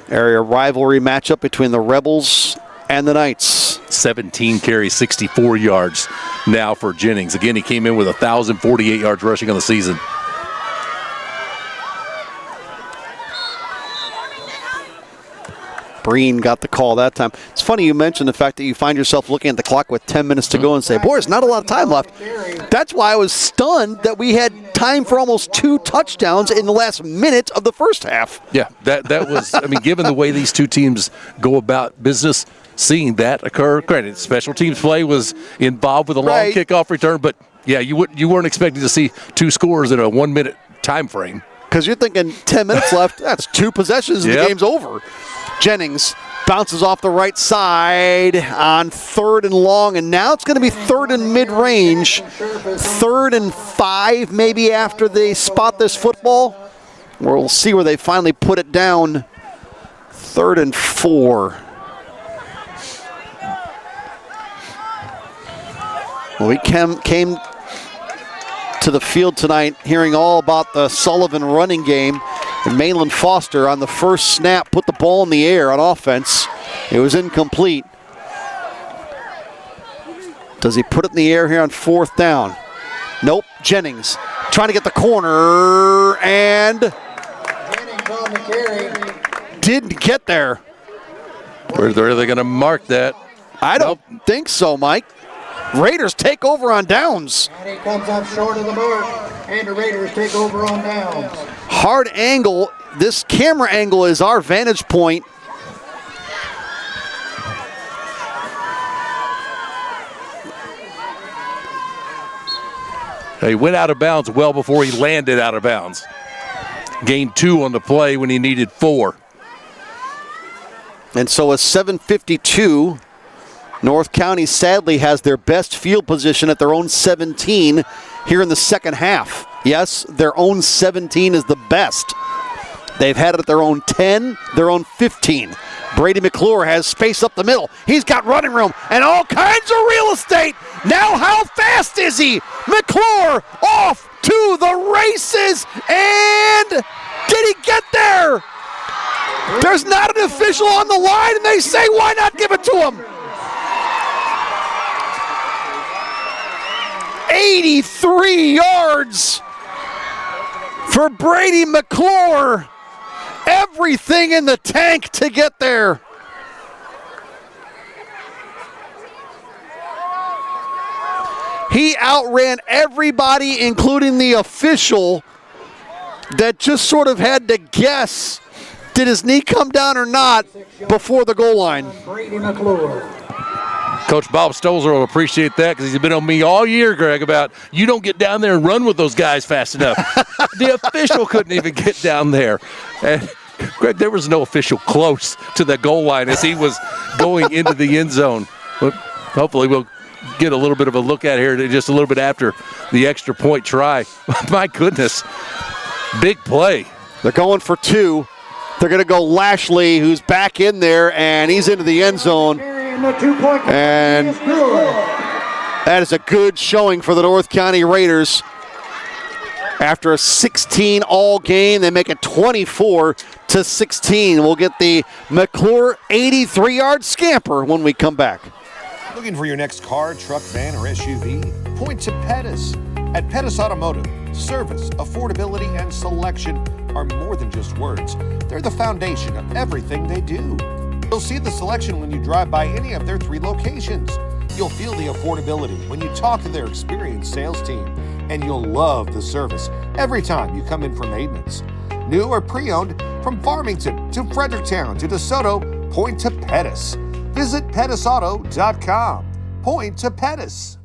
Area rivalry matchup between the Rebels and the Knights. 17 carries, 64 yards now for Jennings. Again, he came in with 1,048 yards rushing on the season. Breen got the call that time. It's funny you mentioned the fact that you find yourself looking at the clock with 10 minutes to go and say, boy, there's not a lot of time left. That's why I was stunned that we had time for almost 2 touchdowns in the last minute of the first half. Yeah, that was, I mean, given the way these two teams go about business, seeing that occur, granted, special teams play was involved with a long kickoff return, but yeah, you weren't expecting to see 2 scores in a 1-minute time frame. Because you're thinking 10 minutes left, that's 2 possessions and the game's over. Jennings bounces off the right side on 3rd and long, and now it's going to be 3rd and mid-range. 3rd and 5 maybe after they spot this football. We'll see where they finally put it down. 3rd and 4. Well, we came to the field tonight hearing all about the Sullivan running game. And Malin Foster on the first snap put the ball in the air on offense. It was incomplete. Does he put it in the air here on 4th down? Nope. Jennings trying to get the corner and Jennings on the carry. Didn't get there. Where are they going to mark that? I don't think so, Mike. Raiders take over on downs. And he comes up short of the mark, and the Raiders take over on downs. Hard angle this camera angle is our vantage point. He went out of bounds well before he landed out of bounds. Gained 2 on the play when he needed 4. And so a 7:52. North County sadly has their best field position at their own 17 here in the second half. Yes, their own 17 is the best. They've had it at their own 10, their own 15. Brady McClure has space up the middle. He's got running room and all kinds of real estate. Now how fast is he? McClure off to the races, and did he get there? There's not an official on the line, and they say, why not give it to him? 83 yards for Brady McClure. Everything in the tank to get there. He outran everybody, including the official that just sort of had to guess, did his knee come down or not before the goal line. Brady McClure. Coach Bob Stolzer will appreciate that because he's been on me all year, Greg, about you don't get down there and run with those guys fast enough. The official couldn't even get down there. And Greg, there was no official close to the goal line as he was going into the end zone. But hopefully we'll get a little bit of a look at here just a little bit after the extra point try. My goodness, big play. They're going for 2. They're going to go Lashley, who's back in there, and he's into the end zone. And that is a good showing for the North County Raiders. After a 16-all game, they make it 24-16. We'll get the McClure 83-yard scamper when we come back. Looking for your next car, truck, van, or SUV? Point to Pettis. At Pettis Automotive, service, affordability, and selection are more than just words. They're the foundation of everything they do. You'll see the selection when you drive by any of their 3 locations. You'll feel the affordability when you talk to their experienced sales team. And you'll love the service every time you come in for maintenance. New or pre-owned, from Farmington to Fredericktown to DeSoto, point to Pettis. Visit pettisauto.com. Point to Pettis.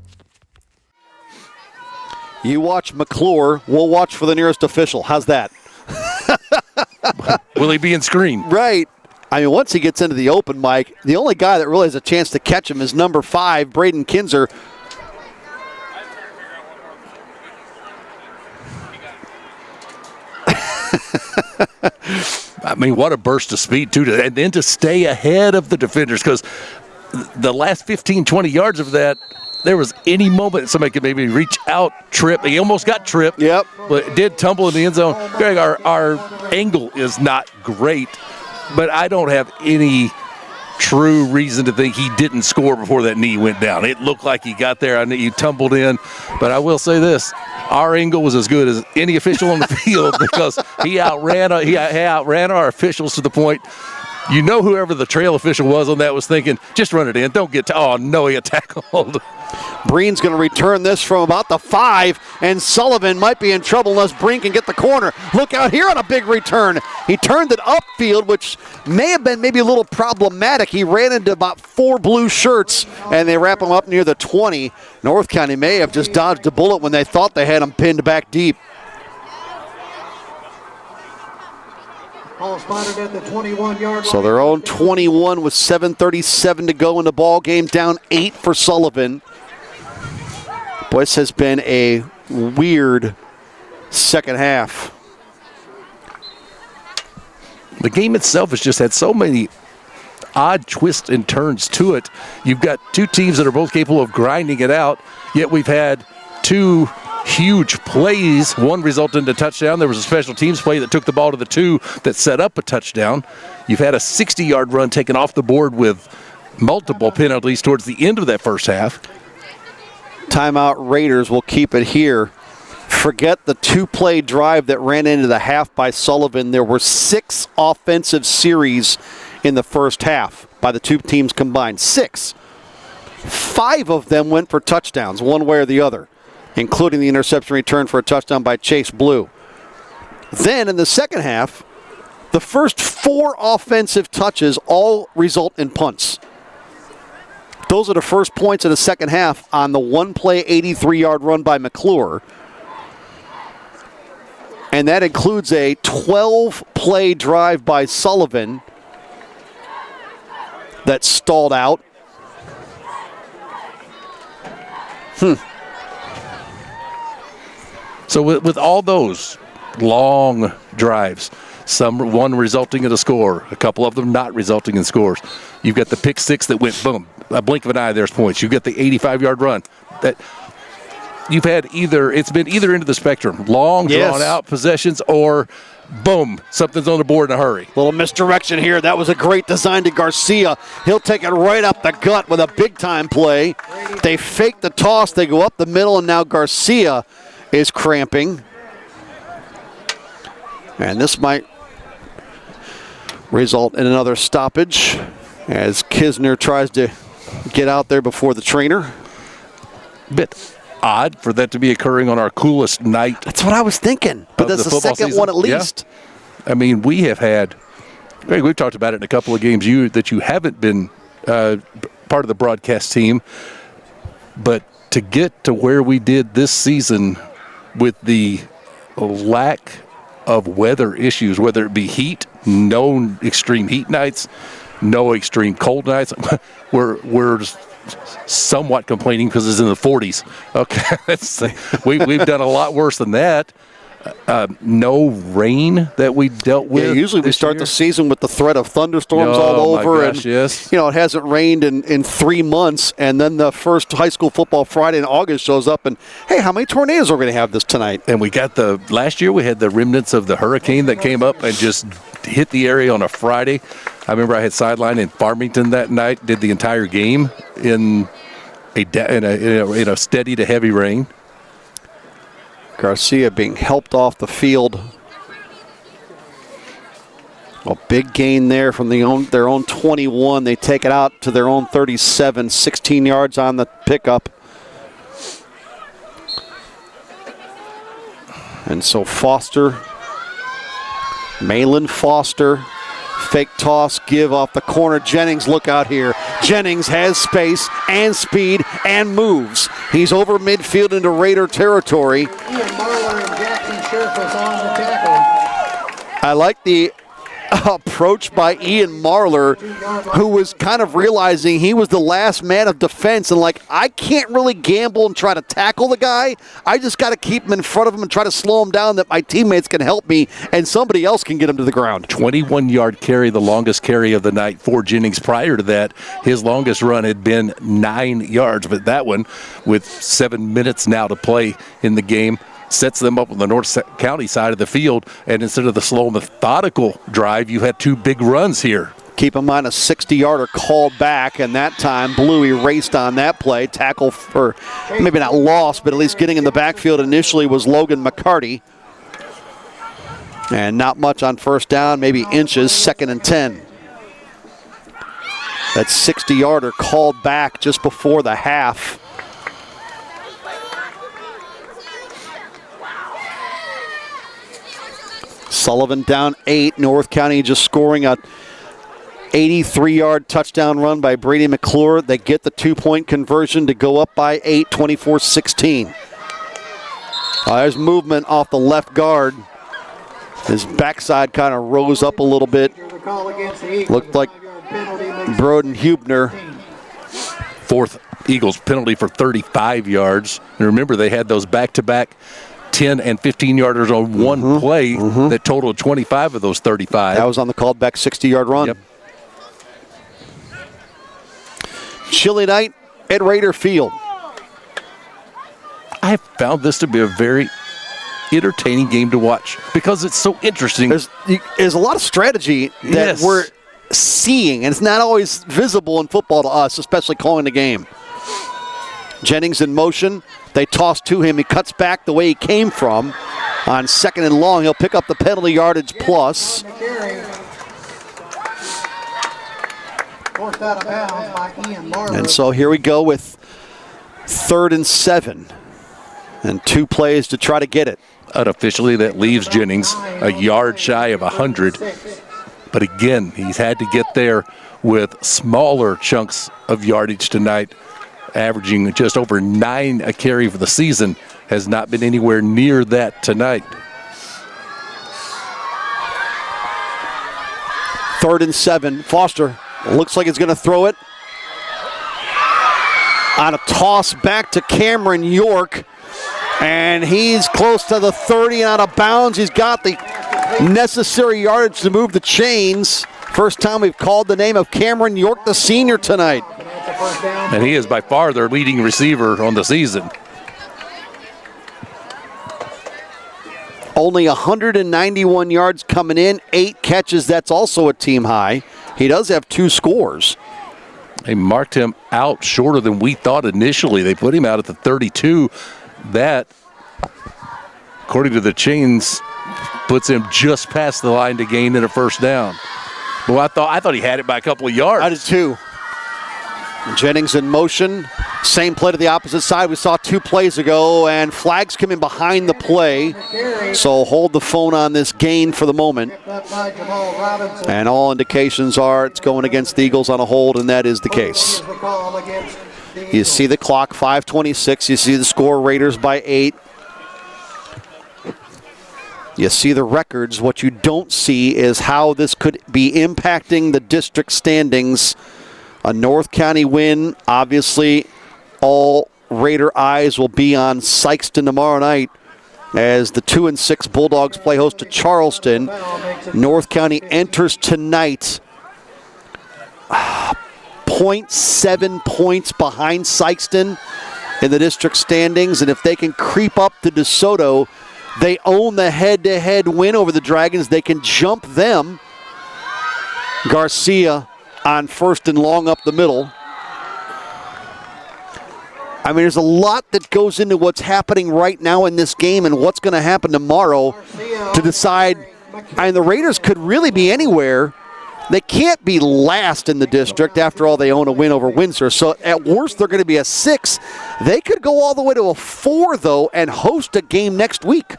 You watch McClure, we'll watch for the nearest official. How's that? Will he be in screen? Right. I mean, once he gets into the open, Mike, the only guy that really has a chance to catch him is number 5, Braden Kinzer. I mean, what a burst of speed, too, and then to stay ahead of the defenders, because the last 15, 20 yards of that, there was any moment somebody could maybe reach out, trip. He almost got tripped, yep, but did tumble in the end zone. Greg, our angle is not great, but I don't have any true reason to think he didn't score before that knee went down. It looked like he got there. I know he tumbled in, but I will say this. Our angle was as good as any official on the field because he outran our officials to the point, you know, whoever the trail official was on that was thinking, just run it in. Don't get oh, no, he got tackled. Breen's going to return this from about the 5, and Sullivan might be in trouble unless Breen can get the corner. Look out here on a big return. He turned it upfield, which may have been maybe a little problematic. He ran into about 4 blue shirts, and they wrap him up near the 20. North County may have just dodged a bullet when they thought they had him pinned back deep. Ball spotted at the 21-yard line. So their own 21 with 7:37 to go in the ball game, down 8 for Sullivan. Boy, this has been a weird second half. The game itself has just had so many odd twists and turns to it. You've got 2 teams that are both capable of grinding it out, yet we've had 2 huge plays. One resulted in a touchdown. There was a special teams play that took the ball to the 2 that set up a touchdown. You've had a 60-yard run taken off the board with multiple penalties towards the end of that first half. Timeout Raiders will keep it here. Forget the 2-play drive that ran into the half by Sullivan. There were 6 offensive series in the first half by the 2 teams combined. 6. 5 of them went for touchdowns, one way or the other, including the interception return for a touchdown by Chase Blue. Then in the second half, The first 4 offensive touches all result in punts. Those are the first points of the second half on the one-play 83-yard run by McClure. And that includes a 12-play drive by Sullivan that stalled out. So with all those long drives, one resulting in a score, a couple of them not resulting in scores. You've got the pick 6 that went boom, a blink of an eye, there's points. You've got the 85-yard run that you've had it's been either end of the spectrum, long drawn out possessions, or boom, something's on the board in a hurry. Little misdirection here. That was a great design to Garcia. He'll take it right up the gut with a big-time play. They fake the toss. They go up the middle, and now Garcia is cramping. And this might result in another stoppage as Kisner tries to get out there before the trainer. Bit odd for that to be occurring on our coolest night. That's what I was thinking. But that's the second season. one at least. Yeah. I mean, we have had, Greg, we've talked about it in a couple of games that you haven't been part of the broadcast team, but to get to where we did this season with the lack of weather issues, whether it be heat, no extreme heat nights, no extreme cold nights, we're somewhat complaining because it's in the 40s. Okay, we've done a lot worse than that. No rain that we dealt with. Yeah, usually we start the season with the threat of thunderstorms all over. My gosh, and, it hasn't rained in 3 months. And then the first high school football Friday in August shows up. And, hey, how many tornadoes are we going to have this tonight? And we got last year we had the remnants of the hurricane that came up and just hit the area on a Friday. I remember I had sideline in Farmington that night, did the entire game in a steady to heavy rain. Garcia being helped off the field. A big gain there from their own 21. They take it out to their own 37, 16 yards on the pickup. And so Malin Foster, fake toss, give off the corner. Jennings, look out here. Jennings has space and speed and moves. He's over midfield into Raider territory. Ian Marler and Jackson Scherf on the tackle. I like the approach by Ian Marler, who was kind of realizing he was the last man of defense and I can't really gamble and try to tackle the guy. I just got to keep him in front of him and try to slow him down that my teammates can help me and somebody else can get him to the ground. 21-yard carry, the longest carry of the night for Jennings. Prior to that, his longest run had been 9 yards, but that one, with 7 minutes now to play in the game, sets them up on the North County side of the field, and instead of the slow, methodical drive, you had 2 big runs here. Keep in mind a 60-yarder called back, and that time Blue erased on that play. Tackle for, maybe not lost, but at least getting in the backfield initially was Logan McCarty. And not much on first down, maybe inches, 2nd and 10. That 60-yarder called back just before the half. Sullivan down 8. North County just scoring a 83-yard touchdown run by Brady McClure. They get the 2-point conversion to go up by 8, 24-16. There's movement off the left guard. His backside kind of rose up a little bit. Looked like Broden Hubner. 4th Eagles penalty for 35 yards. And remember, they had those back-to-back 10 and 15-yarders on one play that totaled 25 of those 35. That was on the called back 60-yard run. Yep. Chilly night at Raider Field. I have found this to be a very entertaining game to watch because it's so interesting. There's a lot of strategy that we're seeing, and it's not always visible in football to us, especially calling the game. Jennings in motion. They toss to him. He cuts back the way he came from. On 2nd and long, he'll pick up the penalty yardage plus. And so here we go with 3rd and 7. And 2 plays to try to get it. Unofficially, that leaves Jennings a yard shy of 100. But again, he's had to get there with smaller chunks of yardage tonight, averaging just over 9 a carry for the season. Has not been anywhere near that tonight. 3rd and 7. Foster looks like he's going to throw it. On a toss back to Cameron York. And he's close to the 30 and out of bounds. He's got the necessary yardage to move the chains. First time we've called the name of Cameron York, the senior, tonight. And he is by far their leading receiver on the season. Only 191 yards coming in, 8 catches. That's also a team high. He does have 2 scores. They marked him out shorter than we thought initially. They put him out at the 32. That, according to the chains, puts him just past the line to gain in a first down. Well, I thought he had it by a couple of yards. I did too. Jennings in motion. Same play to the opposite side we saw 2 plays ago, and flags come in behind the play. So hold the phone on this gain for the moment. And all indications are it's going against the Eagles on a hold, and that is the case. You see the clock, 5:26. You see the score, Raiders by 8. You see the records. What you don't see is how this could be impacting the district standings. A North County win, obviously all Raider eyes will be on Sykeston tomorrow night as the 2-6 Bulldogs play host to Charleston. North County enters tonight 0.7 points behind Sykeston in the district standings, and if they can creep up to DeSoto, they own the head-to-head win over the Dragons. They can jump them. Garcia on 1st and long up the middle. I mean, there's a lot that goes into what's happening right now in this game and what's going to happen tomorrow to decide. I mean, the Raiders could really be anywhere. They can't be last in the district. After all, they own a win over Windsor. So at worst, they're going to be a 6. They could go all the way to a 4, though, and host a game next week.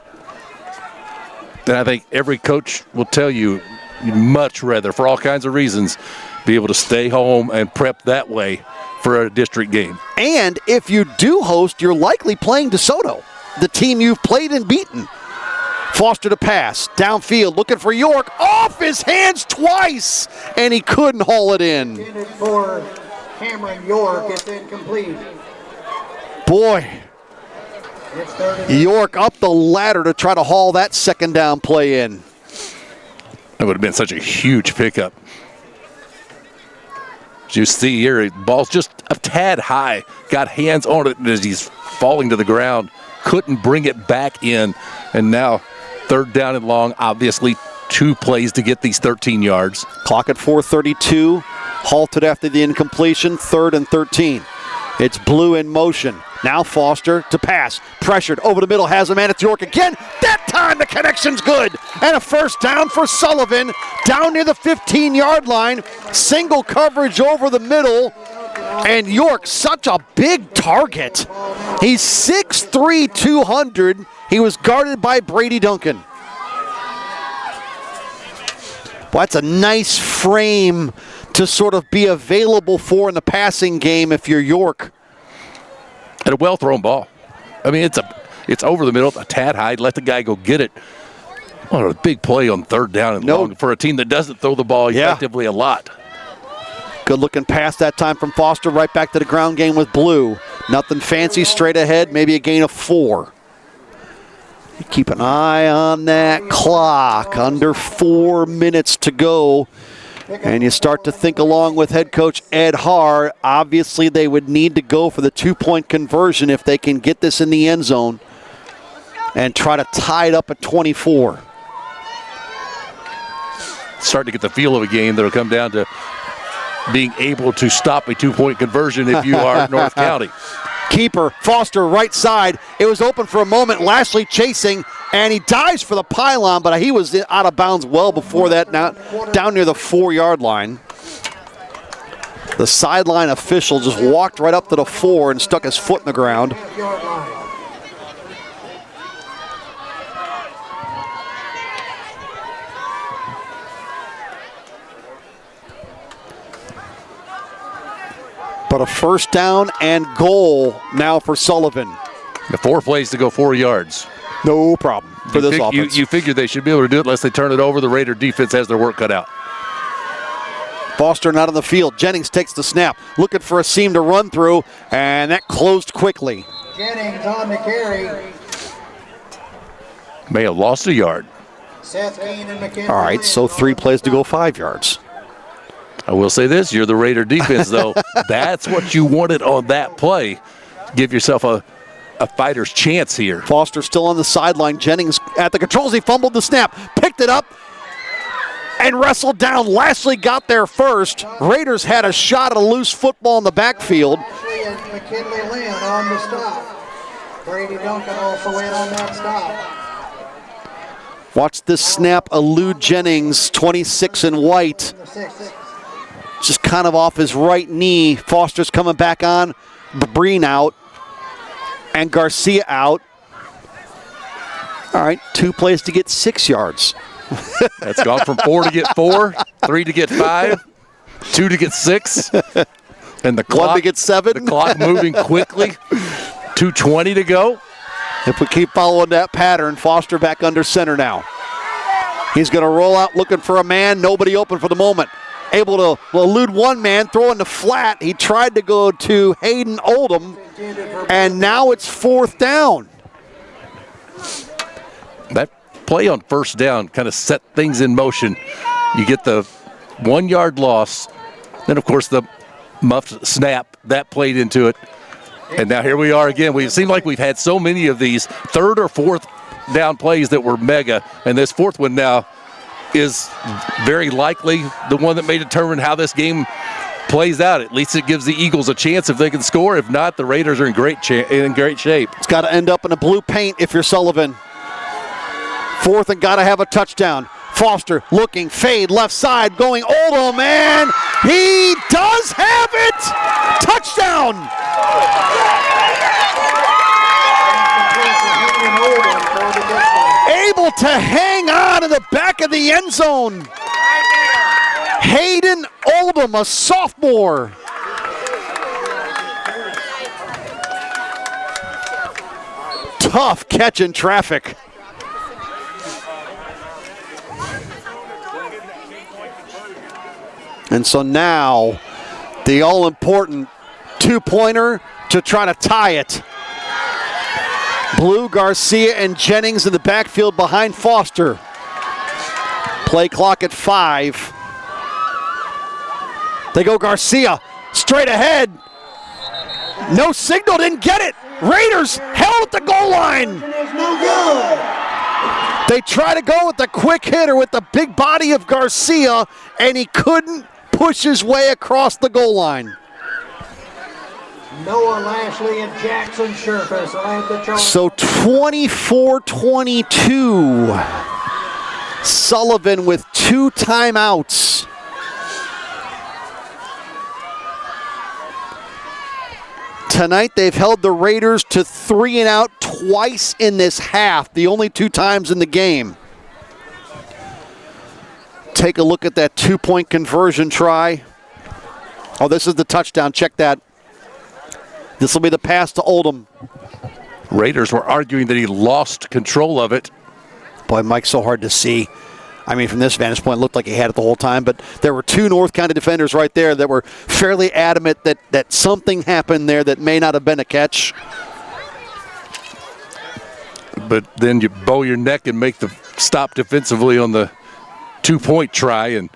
And I think every coach will tell you, you'd much rather, for all kinds of reasons, be able to stay home and prep that way for a district game. And if you do host, you're likely playing DeSoto, the team you've played and beaten. Foster to pass, downfield, looking for York, off his hands twice, and he couldn't haul it in. For Cameron York, it's incomplete. Boy, York up the ladder to try to haul that second down play in. That would have been such a huge pickup. As you see here, ball's just a tad high. Got hands on it as he's falling to the ground. Couldn't bring it back in. And now 3rd down and long. Obviously 2 plays to get these 13 yards. Clock at 4:32. Halted after the incompletion. 3rd and 13. It's Blue in motion. Now Foster to pass. Pressured over the middle. Has a man. It's York again. That time the connection's good. And a first down for Sullivan. Down near the 15-yard line. Single coverage over the middle. And York, such a big target. He's 6'3", 200. He was guarded by Brady Duncan. Well, that's a nice frame to sort of be available for in the passing game if you're York. And a well-thrown ball. I mean, it's over the middle, a tad high, let the guy go get it. What a big play on 3rd down and long for a team that doesn't throw the ball effectively a lot. Good looking pass that time from Foster, right back to the ground game with Blue. Nothing fancy, straight ahead, maybe a gain of 4. Keep an eye on that clock. Under 4 minutes to go. And you start to think along with head coach Ed Haar. Obviously, they would need to go for the 2-point conversion if they can get this in the end zone and try to tie it up at 24. Starting to get the feel of a game that'll come down to being able to stop a 2-point conversion if you are North County. Keeper, Foster, right side. It was open for a moment. Lashley chasing, and he dives for the pylon, but he was out of bounds well before that, now down near the 4-yard line. The sideline official just walked right up to the 4 and stuck his foot in the ground. But a first down and goal now for Sullivan. The 4 plays to go 4 yards. No problem for this offense. You figure they should be able to do it unless they turn it over. The Raider defense has their work cut out. Foster not on the field. Jennings takes the snap, looking for a seam to run through, and that closed quickly. Jennings on the carry. May have lost a yard. Seth Keene and McKinley. All right, so 3 plays to go 5 yards. I will say this, you're the Raider defense, though. That's what you wanted on that play. Give yourself a fighter's chance here. Foster still on the sideline. Jennings at the controls. He fumbled the snap, picked it up, and wrestled down. Lashley got there first. Raiders had a shot at a loose football in the backfield. Lashley and McKinley Lynn on the stop. Brady Duncan also in on that stop. Watch this snap elude Jennings, 26 in white. Just kind of off his right knee. Foster's coming back on. Breen out. And Garcia out. All right, 2 plays to get 6 yards. That's gone from 4 to get 4, 3 to get 5, 2 to get 6. And the clock, 1 to get 7. The clock moving quickly. 2:20 to go. If we keep following that pattern, Foster back under center now. He's going to roll out looking for a man. Nobody open for the moment. Able to elude one man, throw in the flat. He tried to go to Hayden Oldham, and now it's 4th down. That play on first down kind of set things in motion. You get the 1 yard loss. Then, of course, the muffed snap, that played into it. And now here we are again. We seem like we've had so many of these 3rd or 4th down plays that were mega. And this 4th one now is very likely the one that may determine how this game plays out. At least it gives the Eagles a chance if they can score. If not, the Raiders are in great shape. It's got to end up in a blue paint if you're Sullivan. 4th and got to have a touchdown. Foster looking, fade, left side, going Oldham, and he does have it! Touchdown! Able to hang on in the back of the end zone. Hayden Oldham, a sophomore. Tough catch in traffic. And so now, the all-important 2-pointer to try to tie it. Blue, Garcia, and Jennings in the backfield behind Foster. Play clock at 5. They go Garcia, straight ahead. No signal, didn't get it. Raiders held at the goal line. They try to go with the quick hitter with the big body of Garcia, and he couldn't push his way across the goal line. Noah Lashley and Jackson Sherfus led the charge. So 24-22. Sullivan with 2 timeouts. Tonight they've held the Raiders to 3 and out twice in this half, the only 2 times in the game. Take a look at that 2-point conversion try. Oh, this is the touchdown. Check that. This will be the pass to Oldham. Raiders were arguing that he lost control of it. Boy, Mike's so hard to see. I mean, from this vantage point, it looked like he had it the whole time, but there were 2 North County defenders right there that were fairly adamant that something happened there that may not have been a catch. But then you bow your neck and make the stop defensively on the 2-point try, and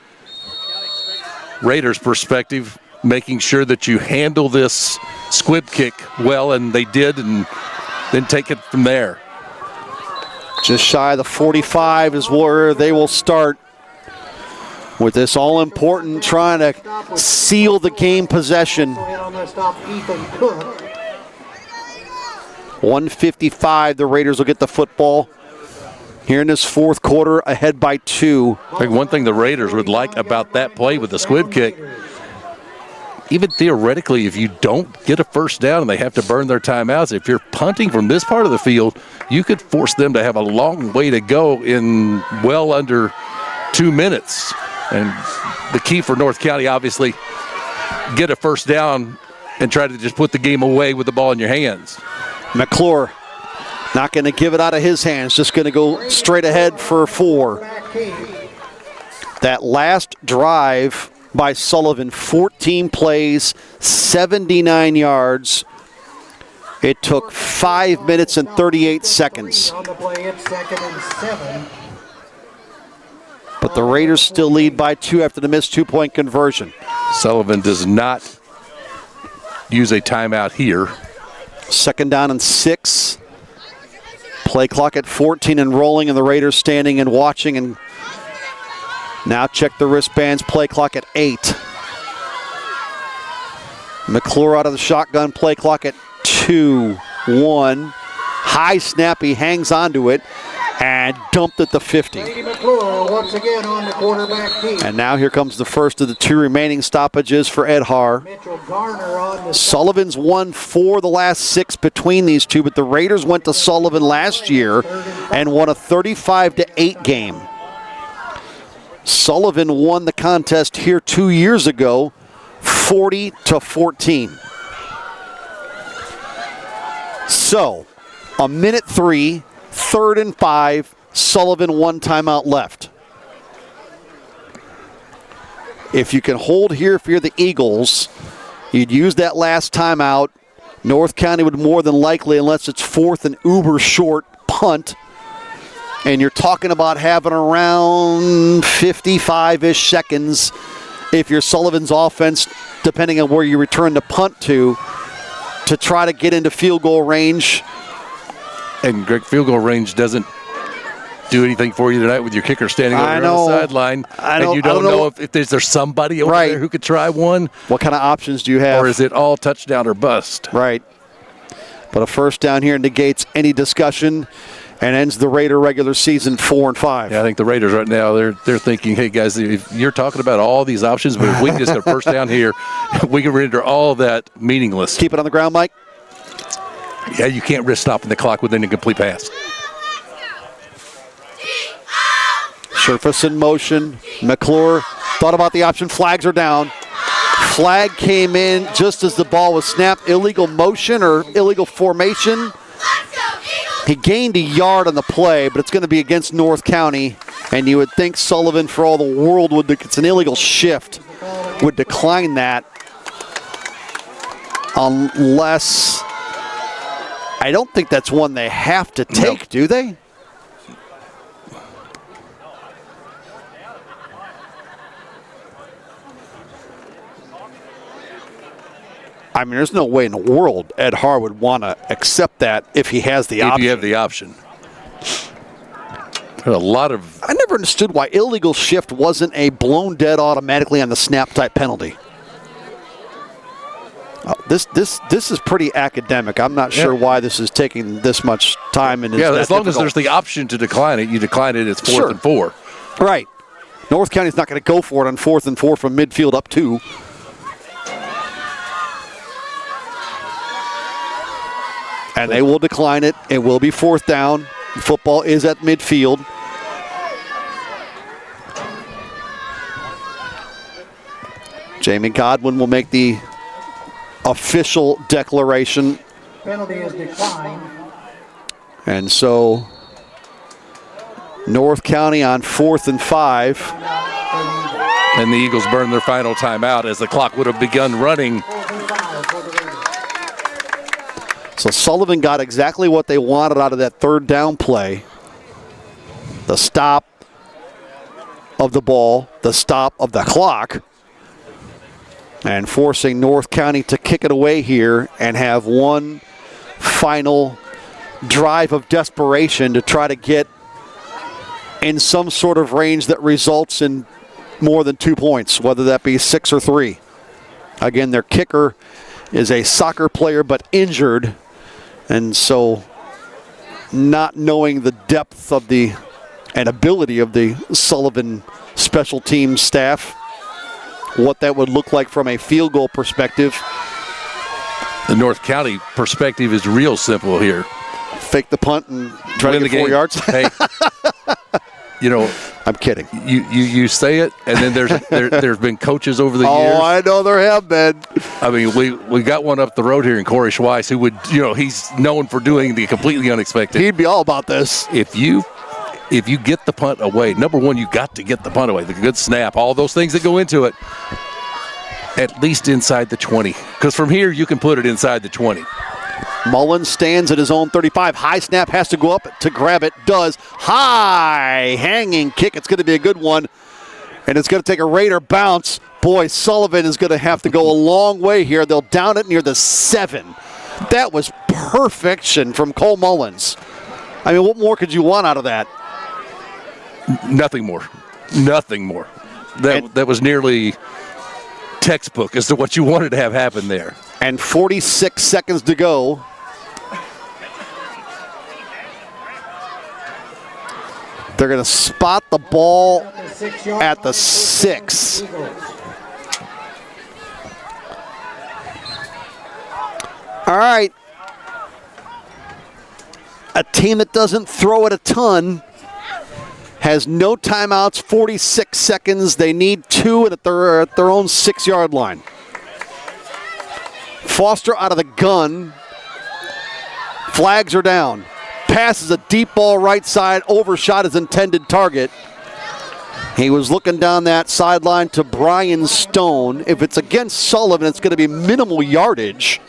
Raiders' perspective, making sure that you handle this squib kick well, and they did, and then take it from there. Just shy of the 45 is where they will start with this all-important trying to seal the game possession. 1:55, the Raiders will get the football. Here in this 4th quarter, ahead by 2. I think one thing the Raiders would like about that play with the squib kick, even theoretically, if you don't get a first down and they have to burn their timeouts, if you're punting from this part of the field, you could force them to have a long way to go in well under 2 minutes. And the key for North County, obviously, get a first down and try to just put the game away with the ball in your hands. McClure not going to give it out of his hands, just going to go straight ahead for 4. That last drive by Sullivan, 14 plays, 79 yards. It took 5 minutes and 38 seconds. On the play, it's 2nd and 7. But the Raiders still lead by 2 after the missed 2-point conversion. Sullivan does not use a timeout here. 2nd down and 6. Play clock at 14 and rolling, and the Raiders standing and watching. And now check the wristbands. Play clock at 8. McClure out of the shotgun. Play clock at 2-1. High snap. He hangs onto it and dumped at the 50. Brady McClure once again on the quarterback keep. And now here comes the first of the 2 remaining stoppages for Ed Haar. Mitchell Garner on the Sullivan's won 4 of the last 6 between these two, but the Raiders went to Sullivan last year and won a 35-8 game. Sullivan won the contest here 2 years ago, 40-14. So, a minute 3, 3rd and 5, Sullivan 1 timeout left. If you can hold here if you're the Eagles, you'd use that last timeout. North County would more than likely, unless it's 4th and uber short, punt. And you're talking about having around 55-ish seconds if you're Sullivan's offense, depending on where you return the punt to try to get into field goal range. And Greg, field goal range doesn't do anything for you tonight with your kicker standing over on the sideline. And you don't know if there's somebody over there who could try one. What kind of options do you have? Or is it all touchdown or bust? Right. But a first down here negates any discussion and ends the Raider regular season 4-5. Yeah, I think the Raiders right now, they're thinking, hey, guys, if you're talking about all these options, but if we can just get a first down here, we can render all that meaningless. Keep it on the ground, Mike. Yeah, you can't risk stopping the clock with an incomplete pass. Surface in motion. McClure thought about the option. Flags are down. Flag came in just as the ball was snapped. Illegal motion or illegal formation. He gained a yard on the play, but it's going to be against North County. And you would think Sullivan, for all the world, it's an illegal shift, would decline that unless... I don't think that's one they have to take, do they? I mean, there's no way in the world Ed Haar would want to accept that if he has the option. If you have the option. There's a lot of... I never understood why illegal shift wasn't a blown dead automatically on the snap type penalty. This is pretty academic. I'm not sure why this is taking this much time. And as long as there's the option to decline it, you decline it. It's 4th and 4. Right. North County's not going to go for it on 4th and 4 from midfield up 2. And they will decline it. It will be 4th down. The football is at midfield. Jamie Godwin will make the official declaration. penalty is declined. And so North County on 4th and 5. And the Eagles burn their final timeout as the clock would have begun running. So Sullivan got exactly what they wanted out of that 3rd down play. The stop of the ball, the stop of the clock, and forcing North County to kick it away here and have one final drive of desperation to try to get in some sort of range that results in more than 2 points, whether that be 6 or 3. Again, their kicker is a soccer player but injured, and so not knowing the depth of the and ability of the Sullivan special teams staff, what that would look like from a field goal perspective. The North County perspective is real simple here. Fake the punt and try to get 4 yards. Hey, you know, I'm kidding. You say it, and then there's been coaches over the years. Oh, I know there have been. I mean, we got one up the road here in Corey Schweiss who would, he's known for doing the completely unexpected. He'd be all about this. If you get the punt away, number one, you got to get the punt away. The good snap, all those things that go into it, at least inside the 20. Because from here, you can put it inside the 20. Mullins stands at his own 35. High snap, has to go up to grab it. Does. High hanging kick. It's going to be a good one. And it's going to take a Raider bounce. Boy, Sullivan is going to have to go a long way here. They'll down it near the 7. That was perfection from Cole Mullins. I mean, what more could you want out of that? Nothing more. Nothing more. That was nearly textbook as to what you wanted to have happen there. And 46 seconds to go. They're going to spot the ball at the 6. All right. A team that doesn't throw it a ton has no timeouts, 46 seconds. They need 2 at their own 6-yard line. Foster out of the gun. Flags are down. Passes a deep ball right side, overshot his intended target. He was looking down that sideline to Brian Stone. If it's against Sullivan, it's going to be minimal yardage.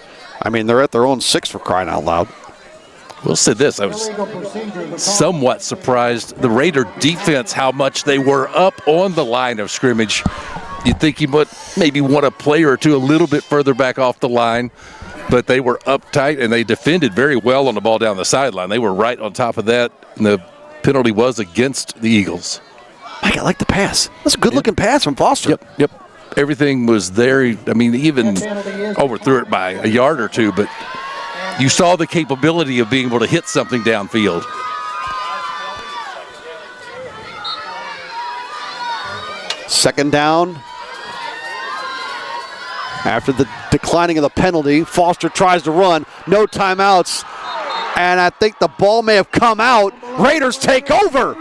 I mean, they're at their own 6 for crying out loud. We'll say this, I was somewhat surprised, the Raider defense, how much they were up on the line of scrimmage. You'd think you might maybe want a player or two a little bit further back off the line, but they were uptight and they defended very well on the ball down the sideline. They were right on top of that, and the penalty was against the Eagles. Mike, I like the pass. That's a good-looking pass from Foster. Yep. Everything was there. I mean, even overthrew it by a yard or two, but you saw the capability of being able to hit something downfield. Second down. After the declining of the penalty, Foster tries to run. No timeouts. And I think the ball may have come out. Raiders take over.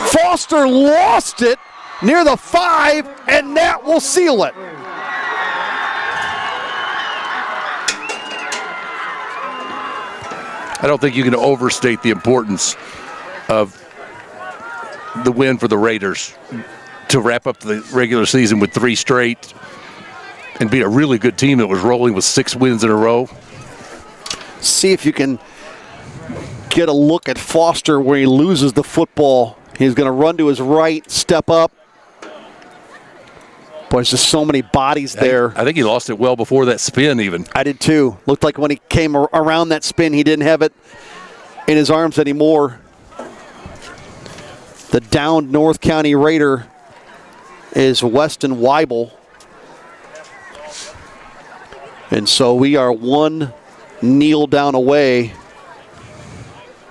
Foster lost it near the 5, and that will seal it. I don't think you can overstate the importance of the win for the Raiders to wrap up the regular season with 3 straight and be a really good team that was rolling with 6 wins in a row. See if you can get a look at Foster where he loses the football. He's going to run to his right, step up. Boy, there's just so many bodies there. I think he lost it well before that spin even. I did too. Looked like when he came around that spin, he didn't have it in his arms anymore. The downed North County Raider is Weston Weibel. And so we are 1 kneel down away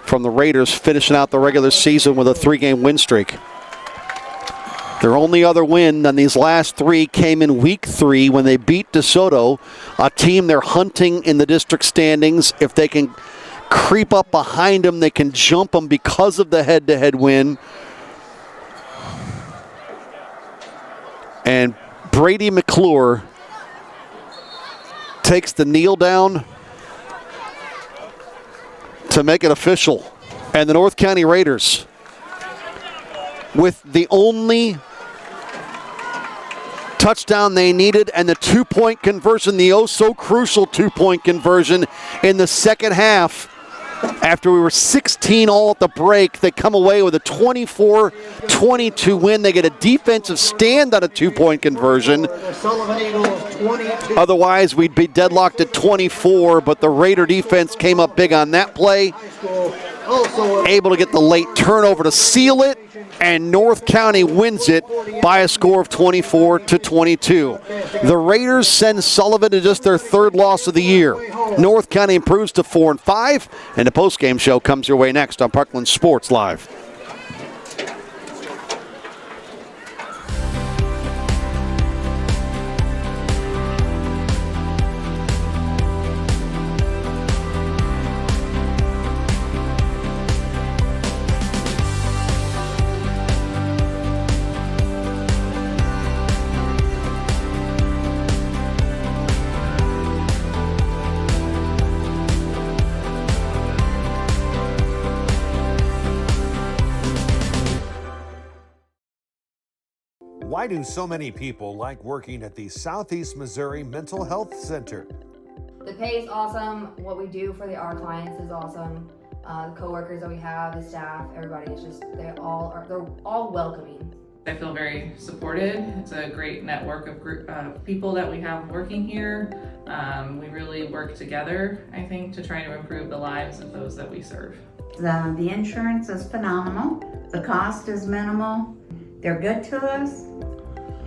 from the Raiders finishing out the regular season with a 3-game win streak. Their only other win on these last 3 came in week 3 when they beat DeSoto, a team they're hunting in the district standings. If they can creep up behind them, they can jump them because of the head-to-head win. And Brady McClure takes the kneel down to make it official. And the North County Raiders, with the only touchdown they needed and the 2-point conversion, the oh-so-crucial 2-point conversion in the second half. After we were 16 all at the break, they come away with a 24-22 win. They get a defensive stand on a 2-point conversion. Otherwise, we'd be deadlocked at 24, but the Raider defense came up big on that play. Able to get the late turnover to seal it, and North County wins it by a score of 24-22. The Raiders send Sullivan to just their 3rd loss of the year. North County improves to 4-5, and the postgame show comes your way next on Parkland Sports Live. Why do so many people like working at the Southeast Missouri Mental Health Center? The pay is awesome. What we do for our clients is awesome. The coworkers that we have, the staff, everybody, it's just, they're all welcoming. I feel very supported. It's a great network of people that we have working here. We really work together, I think, to try to improve the lives of those that we serve. The insurance is phenomenal. The cost is minimal. They're good to us.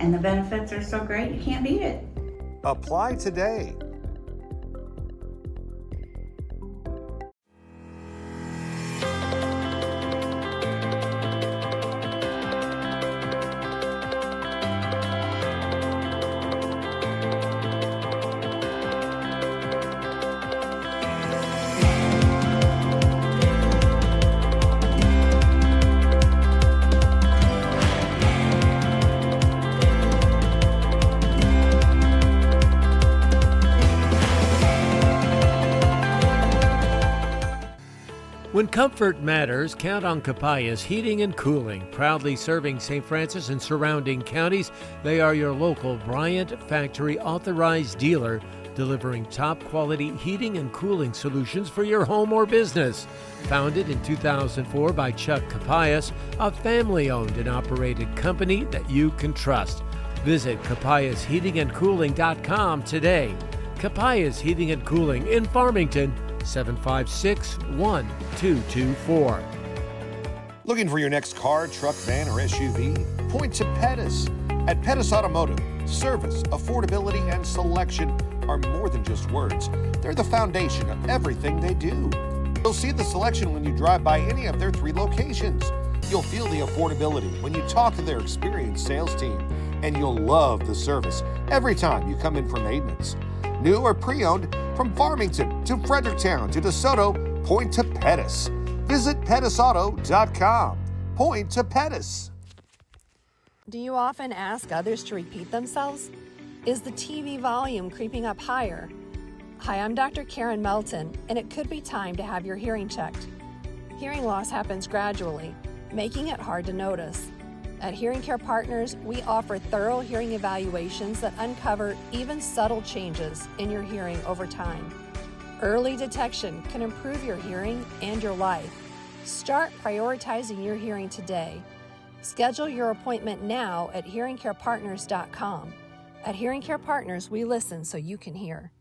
And the benefits are so great, you can't beat it. Apply today. When comfort matters, count on Capayas Heating and Cooling. Proudly serving St. Francis and surrounding counties, they are your local Bryant Factory authorized dealer, delivering top quality heating and cooling solutions for your home or business. Founded in 2004 by Chuck Capayas, a family-owned and operated company that you can trust. Visit capayasheatingandcooling.com today. Capayas Heating and Cooling in Farmington, 756-1224. Looking for your next car, truck, van, or SUV? Point to Pettis. At Pettis Automotive, service, affordability, and selection are more than just words. They're the foundation of everything they do. You'll see the selection when you drive by any of their 3 locations. You'll feel the affordability when you talk to their experienced sales team, and you'll love the service every time you come in for maintenance. New or pre-owned, from Farmington to Fredericktown to DeSoto, point to Pettis. Visit pettisauto.com. Point to Pettis. Do you often ask others to repeat themselves? Is the TV volume creeping up higher? Hi, I'm Dr. Karen Melton, and it could be time to have your hearing checked. Hearing loss happens gradually, making it hard to notice. At Hearing Care Partners, we offer thorough hearing evaluations that uncover even subtle changes in your hearing over time. Early detection can improve your hearing and your life. Start prioritizing your hearing today. Schedule your appointment now at hearingcarepartners.com. At Hearing Care Partners, we listen so you can hear.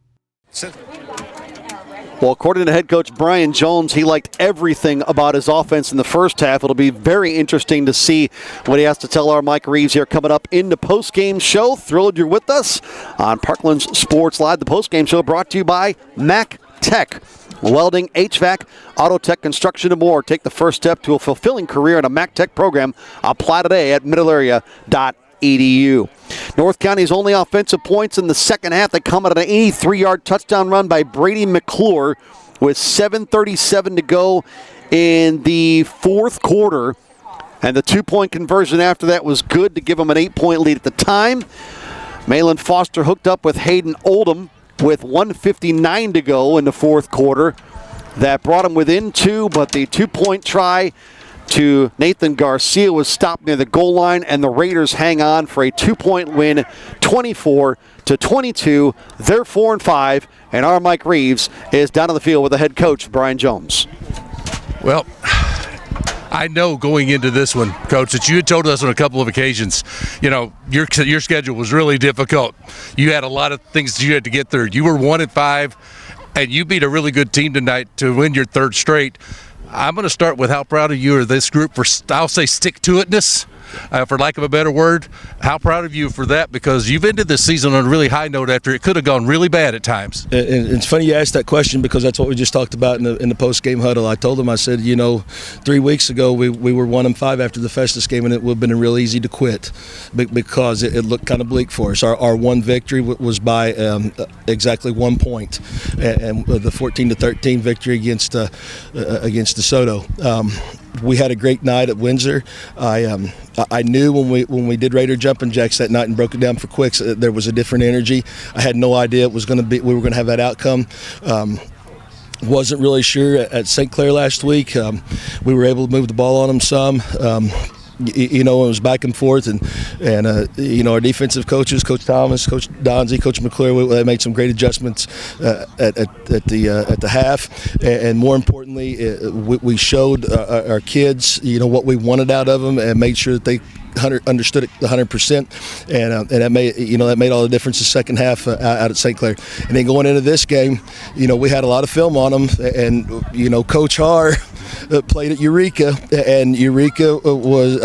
Well, according to head coach Brian Jones, he liked everything about his offense in the first half. It'll be very interesting to see what he has to tell our Mike Reeves here coming up in the postgame show. Thrilled you're with us on Parkland Sports Live. The postgame show brought to you by Mac Tech. Welding, HVAC, auto tech, construction, and more. Take the first step to a fulfilling career in a Mac Tech program. Apply today at middlearea.edu. North County's only offensive points in the second half. They come at an 83-yard touchdown run by Brady McClure with 7:37 to go in the fourth quarter. And the 2-point conversion after that was good to give them an 8-point lead at the time. Malin Foster hooked up with Hayden Oldham with 1:59 to go in the fourth quarter. That brought him within 2, but the 2-point try to Nathan Garcia was stopped near the goal line, and the Raiders hang on for a 2-point win, 24-22. They're 4-5, and our Mike Reeves is down on the field with the head coach, Brian Jones. Well, I know going into this one, Coach, that you had told us on a couple of occasions, you know, your schedule was really difficult. You had a lot of things that you had to get through. You were 1-5, and you beat a really good team tonight to win your 3rd straight. I'm going to start with how proud of you are this group for, I'll say, stick-to-itness, for lack of a better word. How proud of you for that, because you've ended this season on a really high note after it could have gone really bad at times. It's funny you asked that question, because that's what we just talked about in the post-game huddle. I told them, I said, 3 weeks ago we were 1-5 after the Festus game, and it would have been real easy to quit because it looked kind of bleak for us. Our one victory was by exactly 1 point, and the 14-13 victory against DeSoto. We had a great night at Windsor. I knew when we did Raider jumping jacks that night and broke it down for quicks, there was a different energy. I had no idea we were going to have that outcome. Wasn't really sure at St. Clair last week. We were able to move the ball on them some. it was back and forth, and our defensive coaches, Coach Thomas, Coach Donzie, Coach McClure, they made some great adjustments at the half, and more importantly, we showed our kids, what we wanted out of them, and made sure that they understood it 100%, and that made all the difference the second half out at St. Clair. And then going into this game, we had a lot of film on them, and Coach Haar played at Eureka, and Eureka was,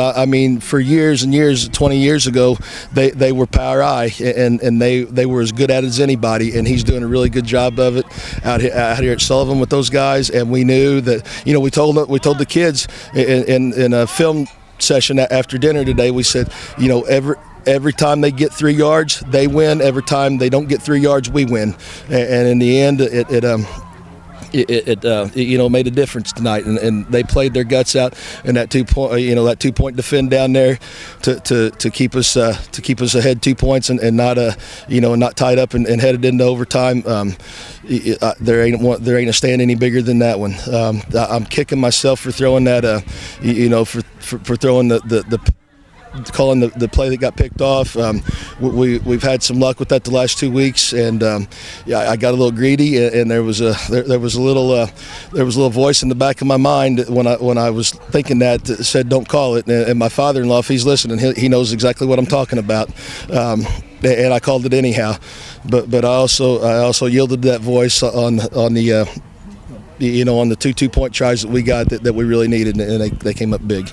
for years and years, 20 years ago, they were Power I, and they were as good at it as anybody, and he's doing a really good job of it out here at Sullivan with those guys. And we knew that, we told the kids in a film session after dinner today, we said, every time they get 3 yards, they win. Every time they don't get 3 yards, we win. And in the end, it made a difference tonight, and they played their guts out in that 2-point defend down there to keep us ahead 2 points and not not tied up and headed into overtime. There ain't a stand any bigger than that one. I'm kicking myself for throwing that for throwing calling the play that got picked off. We've had some luck with that the last 2 weeks, and I got a little greedy, and there was a little voice in the back of my mind when I was thinking that said don't call it. And my father-in-law, if he's listening, he knows exactly what I'm talking about. And I called it anyhow, but I also yielded to that voice on the on the 2 2-point tries that we got that we really needed, and they came up big.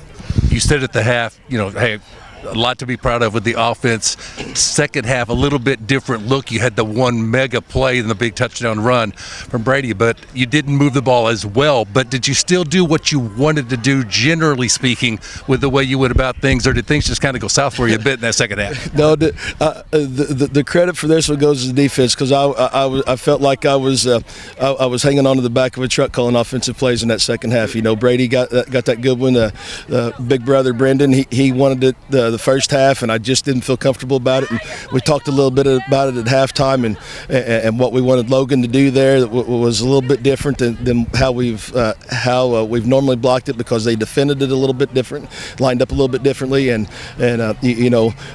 You said at the half, hey, a lot to be proud of with the offense. Second half, a little bit different look. You had the one mega play and the big touchdown run from Brady, but you didn't move the ball as well. But did you still do what you wanted to do, generally speaking, with the way you went about things, or did things just kind of go south for you a bit in that second half? No, the credit for this one goes to the defense, because I felt like I was hanging on to the back of a truck calling offensive plays in that second half. Brady got that good one. Big brother Brendan, he wanted it the first half, and I just didn't feel comfortable about it. And we talked a little bit about it at halftime, and what we wanted Logan to do there was a little bit different than how we've normally blocked it, because they defended it a little bit different, lined up a little bit differently, and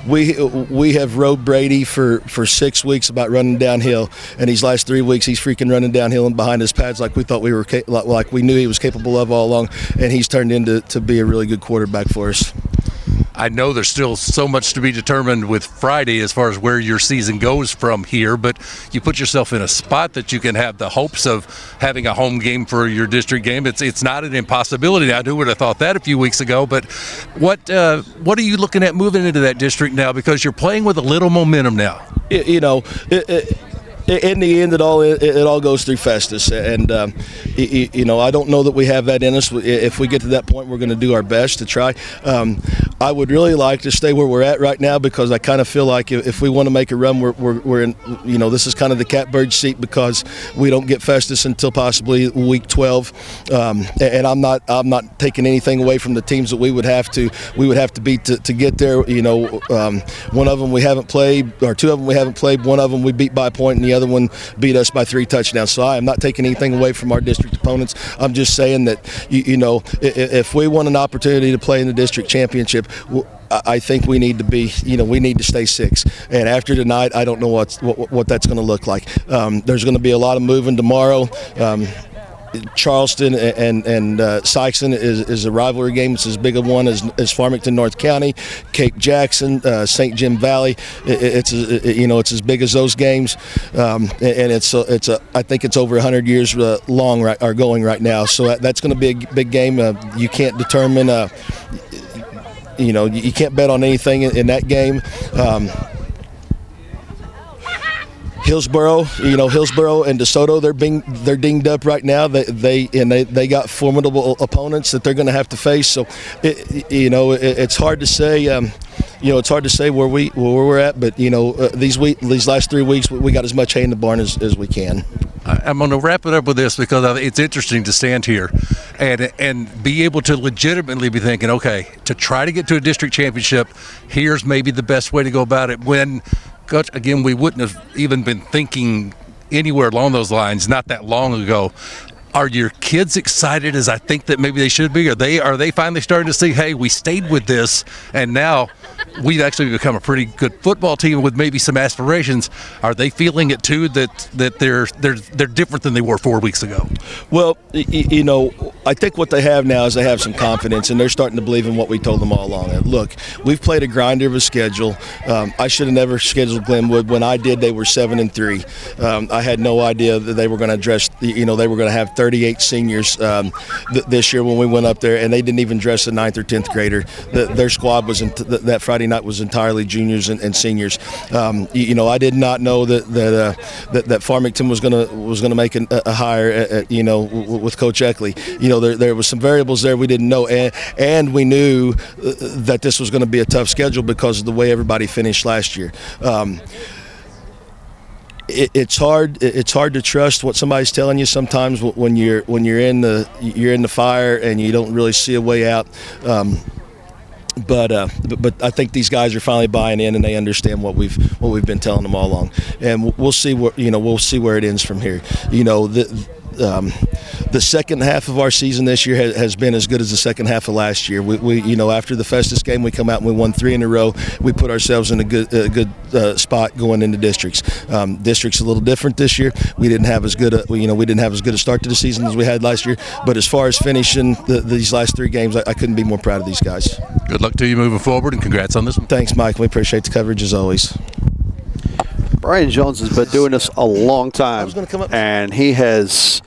we have rode Brady for 6 weeks about running downhill, and these last 3 weeks he's freaking running downhill and behind his pads like we thought like we knew he was capable of all along, and he's turned into to be a really good quarterback for us. I know there's still so much to be determined with Friday as far as where your season goes from here, but you put yourself in a spot that you can have the hopes of having a home game for your district game. It's not an impossibility. I who would have thought that a few weeks ago, but what are you looking at moving into that district now, because you're playing with a little momentum now? In the end, it all goes through Festus, and I don't know that we have that in us. If we get to that point, we're going to do our best to try. I would really like to stay where we're at right now, because I kind of feel like if we want to make a run, we're in. This is kind of the catbird seat, because we don't get Festus until possibly week 12, and I'm not taking anything away from the teams that we would have to beat to get there. One of them we haven't played, or two of them we haven't played. One of them we beat by a point, and the other one beat us by 3 touchdowns. So I am not taking anything away from our district opponents. I'm just saying that if we want an opportunity to play in the district championship, I think we need to be, we need to stay 6. And after tonight, I don't know what that's going to look like. There's going to be a lot of moving tomorrow. Charleston and Sykeston is a rivalry game. It's as big a one as Farmington North County, Cape Jackson, St. Jim Valley. It's as big as those games, and I think it's over 100 years long going right now. So that's going to be a big game. You can't determine. You can't bet on anything in that game. Hillsboro and DeSoto, they're dinged up right now. They got formidable opponents that they're going to have to face. So, it's hard to say. It's hard to say where we're at, but these last 3 weeks we got as much hay in the barn as we can. I'm going to wrap it up with this, because it's interesting to stand here and be able to legitimately be thinking, okay, to try to get to a district championship, here's maybe the best way to go about it. When, again, we wouldn't have even been thinking anywhere along those lines not that long ago. Are your kids excited as I think that maybe they should be? Are they finally starting to see, hey, we stayed with this, and now we've actually become a pretty good football team with maybe some aspirations? Are they feeling it too, that they're different than they were 4 weeks ago? Well, I think what they have now is they have some confidence, and they're starting to believe in what we told them all along. Look, we've played a grinder of a schedule. I should have never scheduled Glenwood. When I did, they were 7-3. I had no idea that they were going to address, they were going to have 38 seniors this year when we went up there, and they didn't even dress a 9th or 10th grader. Their squad was that Friday night was entirely juniors and seniors. I did not know that Farmington was going to make a hire with Coach Eckley. There was some variables there we didn't know, and we knew that this was going to be a tough schedule because of the way everybody finished last year. It's hard to trust what somebody's telling you sometimes when you're in the fire and you don't really see a way out. But I think these guys are finally buying in, and they understand what we've been telling them all along, and we'll see where it ends from here. The second half of our season this year has been as good as the second half of last year. We after the Festus game, we come out and we won 3 in a row. We put ourselves in a good spot going into districts. Districts a little different this year. We didn't have as good a start to the season as we had last year. But as far as finishing these last 3 games, I couldn't be more proud of these guys. Good luck to you moving forward, and congrats on this one. Thanks, Mike. We appreciate the coverage as always. Brian Jones has been doing this a long time, and he has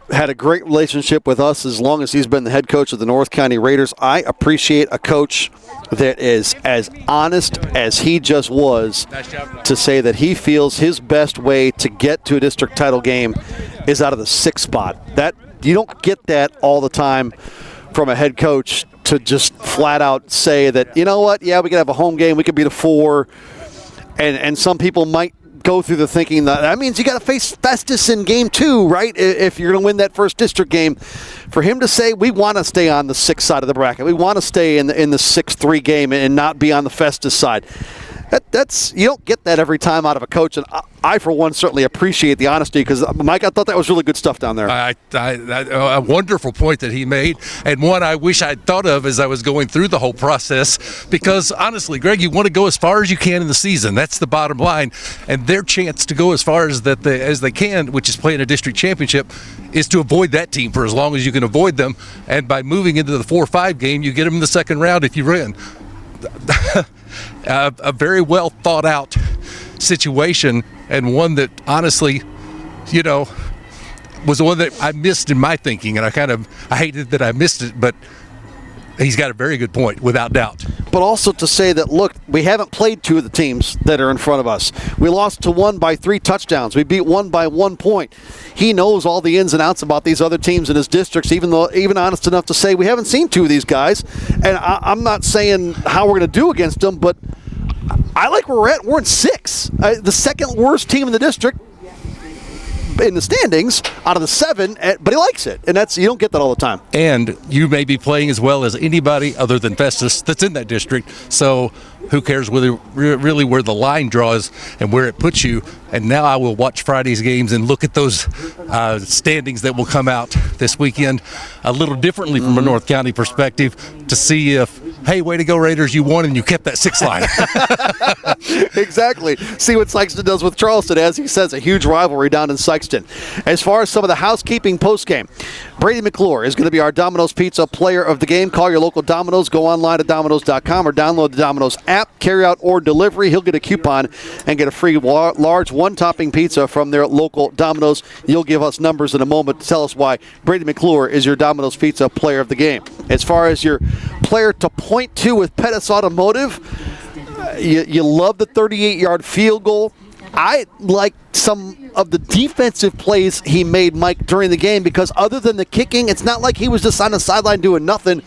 had a great relationship with us as long as he's been the head coach of the North County Raiders. I appreciate a coach that is as honest as he just was to say that he feels his best way to get to a district title game is out of the 6th spot. That you don't get that all the time from a head coach, to just flat out say that, you know what, yeah, we could have a home game, we could beat a 4. And some people might go through the thinking that means you got to face Festus in game 2, right? If you're going to win that first district game. For him to say, we want to stay on the 6th side of the bracket. We want to stay in the 6-3 game and not be on the Festus side. That's you don't get that every time out of a coach, and I for one certainly appreciate the honesty, because Mike, I thought that was really good stuff down there. A wonderful point that he made, and one I wish I'd thought of as I was going through the whole process, because honestly, Greg, you want to go as far as you can in the season. That's the bottom line, and their chance to go as far as they can, which is playing a district championship, is to avoid that team for as long as you can avoid them, and by moving into the 4-5 game, you get them in the second round if you win. A very well thought out situation, and one that honestly, was the one that I missed in my thinking, and I hated that I missed it, but he's got a very good point, without doubt. But also to say that, look, we haven't played 2 of the teams that are in front of us. We lost to 1 by 3 touchdowns. We beat 1 by 1 point. He knows all the ins and outs about these other teams in his districts, even honest enough to say we haven't seen 2 of these guys. And I'm not saying how we're going to do against them, but I like where we're at. We're in 6. The second worst team in the district in the standings out of the 7, but he likes it, and you don't get that all the time. And you may be playing as well as anybody other than Festus that's in that district, so who cares really where the line draws and where it puts you. And now I will watch Friday's games and look at those standings that will come out this weekend a little differently from a North County perspective, to see if, hey, way to go Raiders, you won and you kept that 6 line. Exactly. See what Sykeston does with Charleston, as he says, a huge rivalry down in Sykeston. As far as some of the housekeeping post-game, Brady McClure is going to be our Domino's Pizza player of the game. Call your local Domino's. Go online to Domino's.com or download the Domino's app, carry out or delivery. He'll get a coupon and get a free large one-topping pizza from their local Domino's. You'll give us numbers in a moment to tell us why Brady McClure is your Domino's Pizza player of the game. As far as your player to point to with Pettis Automotive, you love the 38-yard field goal. I like some of the defensive plays he made, Mike, during the game, because other than the kicking, it's not like he was just on the sideline doing nothing.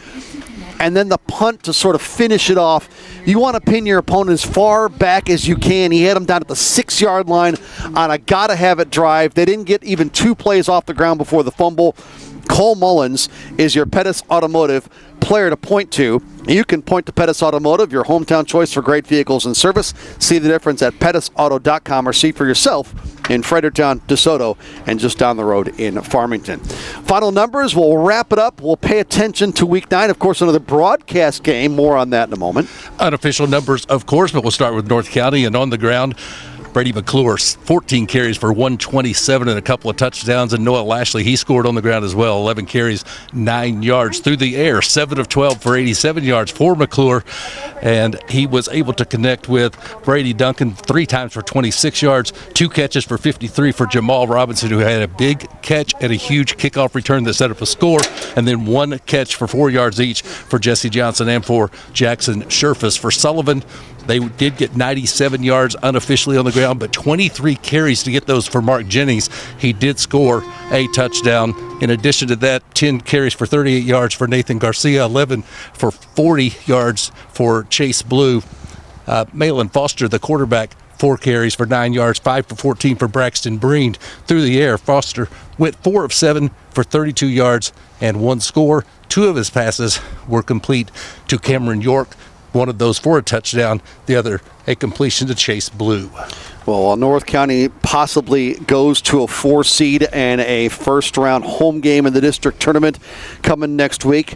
And then the punt to sort of finish it off. You want to pin your opponent as far back as you can. He had him down at the 6-yard line on a gotta-have-it drive. They didn't get even 2 plays off the ground before the fumble. Cole Mullins is your Pettis Automotive player to point to. You can point to Pettis Automotive, your hometown choice for great vehicles and service. See the difference at pettisauto.com or see for yourself in Fredericktown, DeSoto, and just down the road in Farmington. Final numbers, we'll wrap it up. We'll pay attention to week 9. Of course, another broadcast game. More on that in a moment. Unofficial numbers, of course, but we'll start with North County. And on the ground, Brady McClure, 14 carries for 127 and a couple of touchdowns. And Noah Lashley, he scored on the ground as well. 11 carries, 9 yards. Through the air, 7 of 12 for 87 yards for McClure. And he was able to connect with Brady Duncan 3 times for 26 yards, 2 catches for 53 for Jamal Robinson, who had a big catch and a huge kickoff return that set up a score. And then 1 catch for 4 yards each for Jesse Johnson and for Jackson Sherfus. For Sullivan, they did get 97 yards unofficially on the ground, but 23 carries to get those for Mark Jennings. He did score a touchdown. In addition to that, 10 carries for 38 yards for Nathan Garcia, 11 for 40 yards for Chase Blue. Malin Foster, the quarterback, 4 carries for 9 yards, 5 for 14 for Braxton Breen. Through the air, Foster went 4 of 7 for 32 yards and 1 score. 2 of his passes were complete to Cameron York. One of those for a touchdown, the other a completion to Chase Blue. Well, North County possibly goes to a 4 seed and a first-round home game in the district tournament coming next week.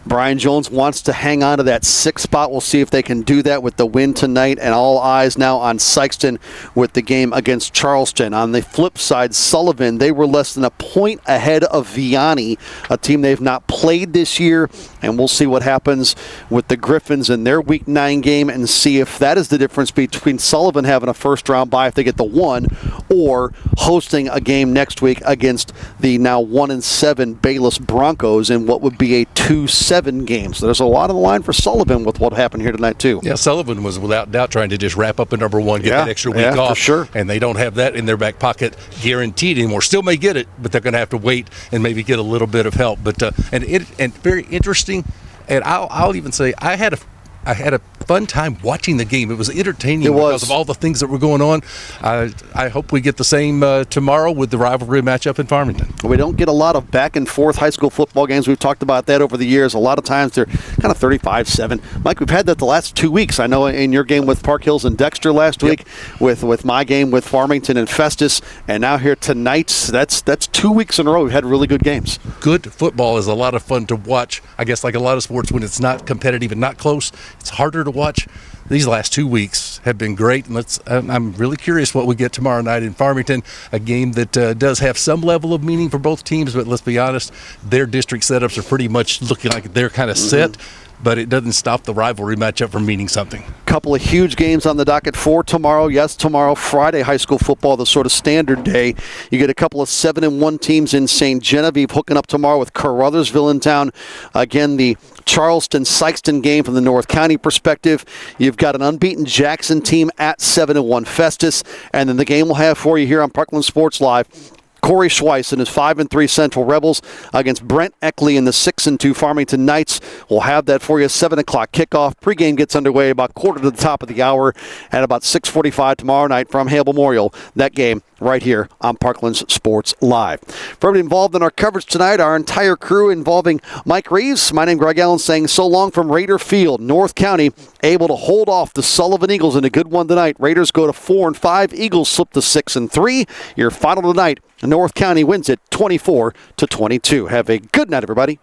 Brian Jones wants to hang on to that 6th spot. We'll see if they can do that with the win tonight, and all eyes now on Sykeston with the game against Charleston. On the flip side, Sullivan, they were less than a point ahead of Vianney, a team they've not played this year, and we'll see what happens with the Griffins in their Week 9 game and see if that is the difference between Sullivan having a first-round bye if they get the 1 or hosting a game next week against the now 1-7 Bayless Broncos in what would be a 2-7 games. There's a lot on the line for Sullivan with what happened here tonight, too. Yeah, Sullivan was without doubt trying to just wrap up a number 1, get that extra week off. For sure. And they don't have that in their back pocket guaranteed anymore. Still may get it, but they're going to have to wait and maybe get a little bit of help. But and very interesting. And I'll even say I had a fun time watching the game. It was entertaining because of all the things that were going on. I hope we get the same tomorrow with the rivalry matchup in Farmington. We don't get a lot of back and forth high school football games. We've talked about that over the years. A lot of times they're kind of 35-7. Mike, we've had that the last 2 weeks. I know in your game with Park Hills and Dexter last week, with my game with Farmington and Festus, and now here tonight. That's 2 weeks in a row we've had really good games. Good football is a lot of fun to watch. I guess like a lot of sports, when it's not competitive and not close, it's harder to watch. These last 2 weeks have been great, and I'm really curious what we get tomorrow night in Farmington, a game that does have some level of meaning for both teams, but let's be honest, their district setups are pretty much looking like they're kind of set, but it doesn't stop the rivalry matchup from meaning something. Couple of huge games on the docket for tomorrow. Yes, tomorrow, Friday, high school football, the sort of standard day. You get a couple of 7-1 teams in St. Genevieve hooking up tomorrow with Caruthersville in town. Again, the Charleston-Sykeston game from the North County perspective. You've got an unbeaten Jackson team at 7-1 Festus. And then the game we'll have for you here on Parkland Sports Live, Corey Schweiss and his 5-3 Central Rebels against Brent Eckley and the 6-2 Farmington Knights. We'll have that for you. 7 o'clock kickoff. Pregame gets underway about quarter to the top of the hour at about 6:45 tomorrow night from Hale Memorial. That game right here on Parkland's Sports Live. For everybody involved in our coverage tonight, our entire crew involving Mike Reeves, my name is Greg Allen saying so long from Raider Field. North County able to hold off the Sullivan Eagles in a good one tonight. Raiders go to 4-5. Eagles slip to 6-3. Your final tonight, North County wins it 24-22. Have a good night, everybody.